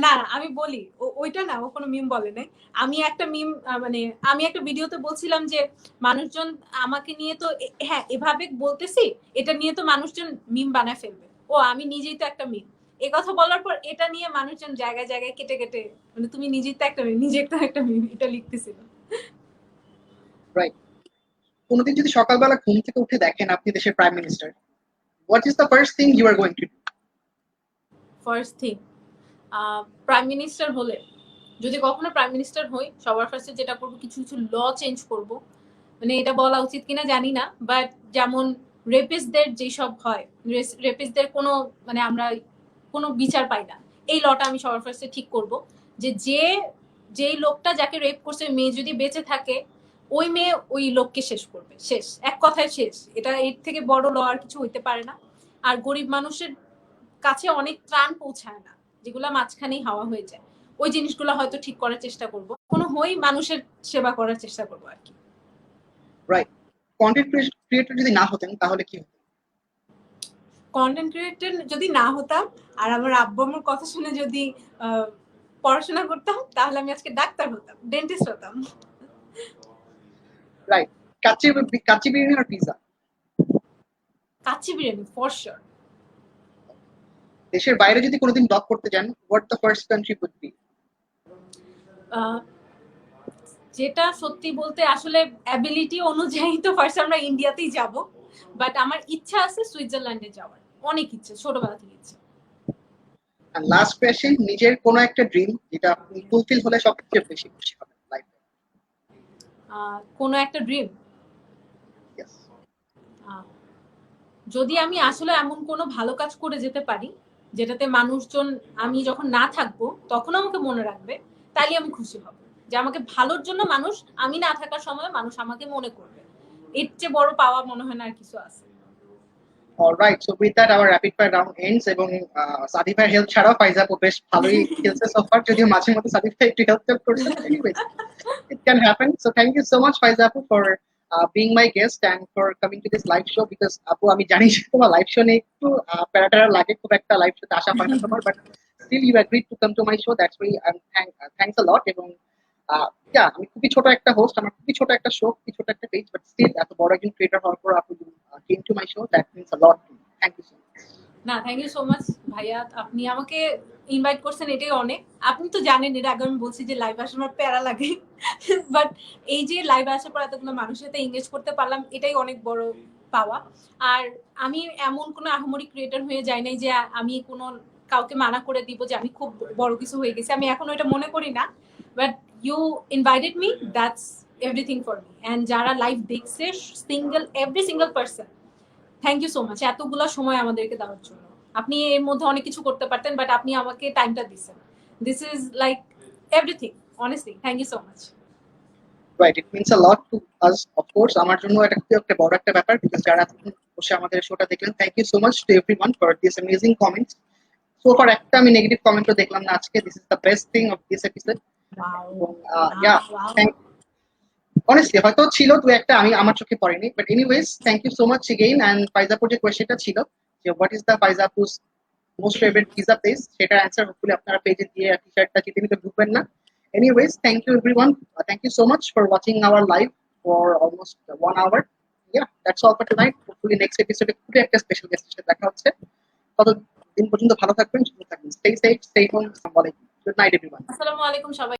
না আমি বলি, ওইটা না, ও কোনো মিম বলে নাই। আমি একটা মিম, মানে আমি একটা ভিডিওতে বলছিলাম যে মানুষজন আমাকে নিয়ে তো হ্যাঁ এভাবে বলতেছি, এটা নিয়ে তো মানুষজন মিম বানায় ফেলবে, ও আমি নিজেই তো একটা মিম। এই কথা বলার পর এটা নিয়ে মানুষজন জায়গায় জায়গায় কেটে কেটে, মানে তুমি নিজেই তো একটা মিম, নিজে একটা মিম, এটা লিখতেছিল। রাইট, কোনোদিন যদি সকালবেলা ঘুম থেকে উঠে দেখেন আপনি দেশের prime minister, what is the first thing you are going to do? First thing, prime minister হলে, যদি কখনো প্রাইম মিনিস্টার হই, সবার ফার্স্টে যেটা করবো কিছু কিছু ল চেঞ্জ করব। মানে এটা বলা উচিত কিনা জানি না, বাট যেমন রেপিস্টদের যেসব হয়, রেপিস্টদের কোনো মানে আমরা কোনো বিচার পাই না, এই লটা আমি সবার ফার্স্টে ঠিক করব। যে যেই লোকটা যাকে রেপ করছে, মেয়ে যদি বেঁচে থাকে, ওই মেয়ে ওই লোককে শেষ করবে, শেষ, এক কথায় শেষ। এটা এর থেকে বড় ল আর কিছু হইতে পারে না। আর গরিব মানুষের কাছে অনেক ত্রাণ পৌঁছায় না, যেগুলা মাঝখানেই হাওয়া হয়ে যায়, ওই জিনিসগুলো হয়তো ঠিক করার চেষ্টা করব। কোনো হই মানুষের সেবা করার চেষ্টা করবো আর কি। রাইট, কন্টেন্ট ক্রিয়েটর যদি না হতেন তাহলে কি হতো? কন্টেন্ট ক্রিয়েটর যদি না হতাম আর আমার আব্বু আমার কথা শুনে যদি পড়াশোনা করতাম, তাহলে আমি আজকে ডাক্তার হতাম, ডেন্টিস্ট হতাম। রাইট, কাচ্চি বিরিয়ানি আর pizza? Kacchi biryani for sure. দেশের বাইরে যদি কোনোদিন ব্লগ করতে যান, what the first country would be? যেটা সত্যি বলতে আসলে অ্যাবিলিটি অনুযায়ী তো ফার্স্ট আমরা ইন্ডিয়াতেই যাব, বাট আমার ইচ্ছা আছে সুইজারল্যান্ডে যাওয়ার, অনেক ইচ্ছে, ছোটবেলা থেকে ইচ্ছে। আর লাস্ট কোয়েশ্চেন, নিজের কোনো একটা ড্রিম যেটা আপনি ফুলফিল হলে সবচেয়ে বেশি খুশি হবেন লাইফে? কোনো একটা ড্রিম, যদি আমি আসলে এমন কোনো ভালো কাজ করে যেতে পারি যেটাতে মানুষজন আমি যখন না থাকবো তখন আমাকে মনে রাখবে, তাইলে আমি খুশি হব। যে আমাকে ভালোর জন্য মানুষ, আমি না থাকার সময় মানুষ আমাকে মনে করবে, এর চেয়ে বড় পাওয়া মনে হয় না আর কিছু আছে। Alright, so with that our rapid fire round ends. এবং সাদি ভাইয়ের হেল্প ছাড়াও ফাইজা আপু বেশ ভালোই খেলছে সো ফার, যদিও মাঝে মধ্যে সাদি ভাই একটু হেল্প করছে। Anyways, it can happen. So thank you so much Faiza Apu for being my guest and for coming to this live show, because Apu আমি জানি যে তোমার লাইভ শো নিয়ে একটু প্যারাটারা লাগে, খুব একটা লাইভ শোতে আসা হয় না তোমার, but still you agreed to come to my show, that's very thanks a lot. এবং আমি খুবই ছোট একটা হোস্ট, আমার খুবই ছোট একটা শো, খুবই ছোট একটা পেজ, বাট স্টিল এত বড় একজন ক্রিয়েটর হওয়ার পর আপু came to my show, that means a lot to me. Thank you so much. না, থ্যাংক ইউ সো মাচ ভাইয়া, আপনি আমাকে ইনভাইট করছেন, এটাই অনেক। আপনি তো জানেন এর আগে আমি বলছি যে লাইভ আসার আমার প্যারা লাগে, বাট এই যে লাইভ আসার পর এতগুলো মানুষের সাথে এঙ্গেজ করতে পারলাম, এটাই অনেক বড় পাওয়া। আর আমি এমন কোনো আহামরি ক্রিয়েটর হয়ে যাই নাই যে আমি কোনো কাউকে মানা করে দিব যে আমি খুব বড় কিছু হয়ে গেছি, আমি এখনো এটা মনে করি না। But you invited me, that's everything for me. And যারা লাইভ দেখছে, every single person, thank you so much এতগুলো সময় আমাদেরকে দেওয়ার জন্য। আপনি এর মধ্যে অনেক কিছু করতে পারতেন, বাট আপনি আমাকে টাইমটা দিছেন। This is like everything, honestly thank you so much. Right, it means a lot to us of course. আমার জন্য এটা খুব একটা বড় একটা ব্যাপার, বিকজ যারা এতক্ষণ বসে আমাদের শোটা দেখলেন, thank you so much to everyone for this amazing comments. So far একটা আমি নেগেটিভ কমেন্টও দেখলাম না আজকে। This is the best thing of this episode. এবং ইয়া, থ্যাংক অনেস্টলি হয়তো ছিল দু একটা, আমি আমার চোখে পড়েনি, but anyways thank you so much again. And ফাইজাপুর যে কোয়েশ্চেনটা ছিল যে হোয়াট ইজ দ্য ফাইজাপুস মোস্ট ফেভারিট পিজা প্লেস, সেটার অ্যান্সার হোপফুলি আপনারা পেজে দিয়ে টি শার্টটা জিতে নিতে ভুলবেন না। Anyways, thank you everyone. Thank you so much for watching our live for almost 1 hour. Yeah, that's all for tonight. Hopefully next episode খুবই একটা স্পেশাল গেস্টের সাথে দেখা হচ্ছে। ততদিন পর্যন্ত ভালো থাকবেন, সুস্থ থাকবেন। Stay safe, stay home. Assalamu alaikum. Good night everyone. আসসালামু আলাইকুম সবাই।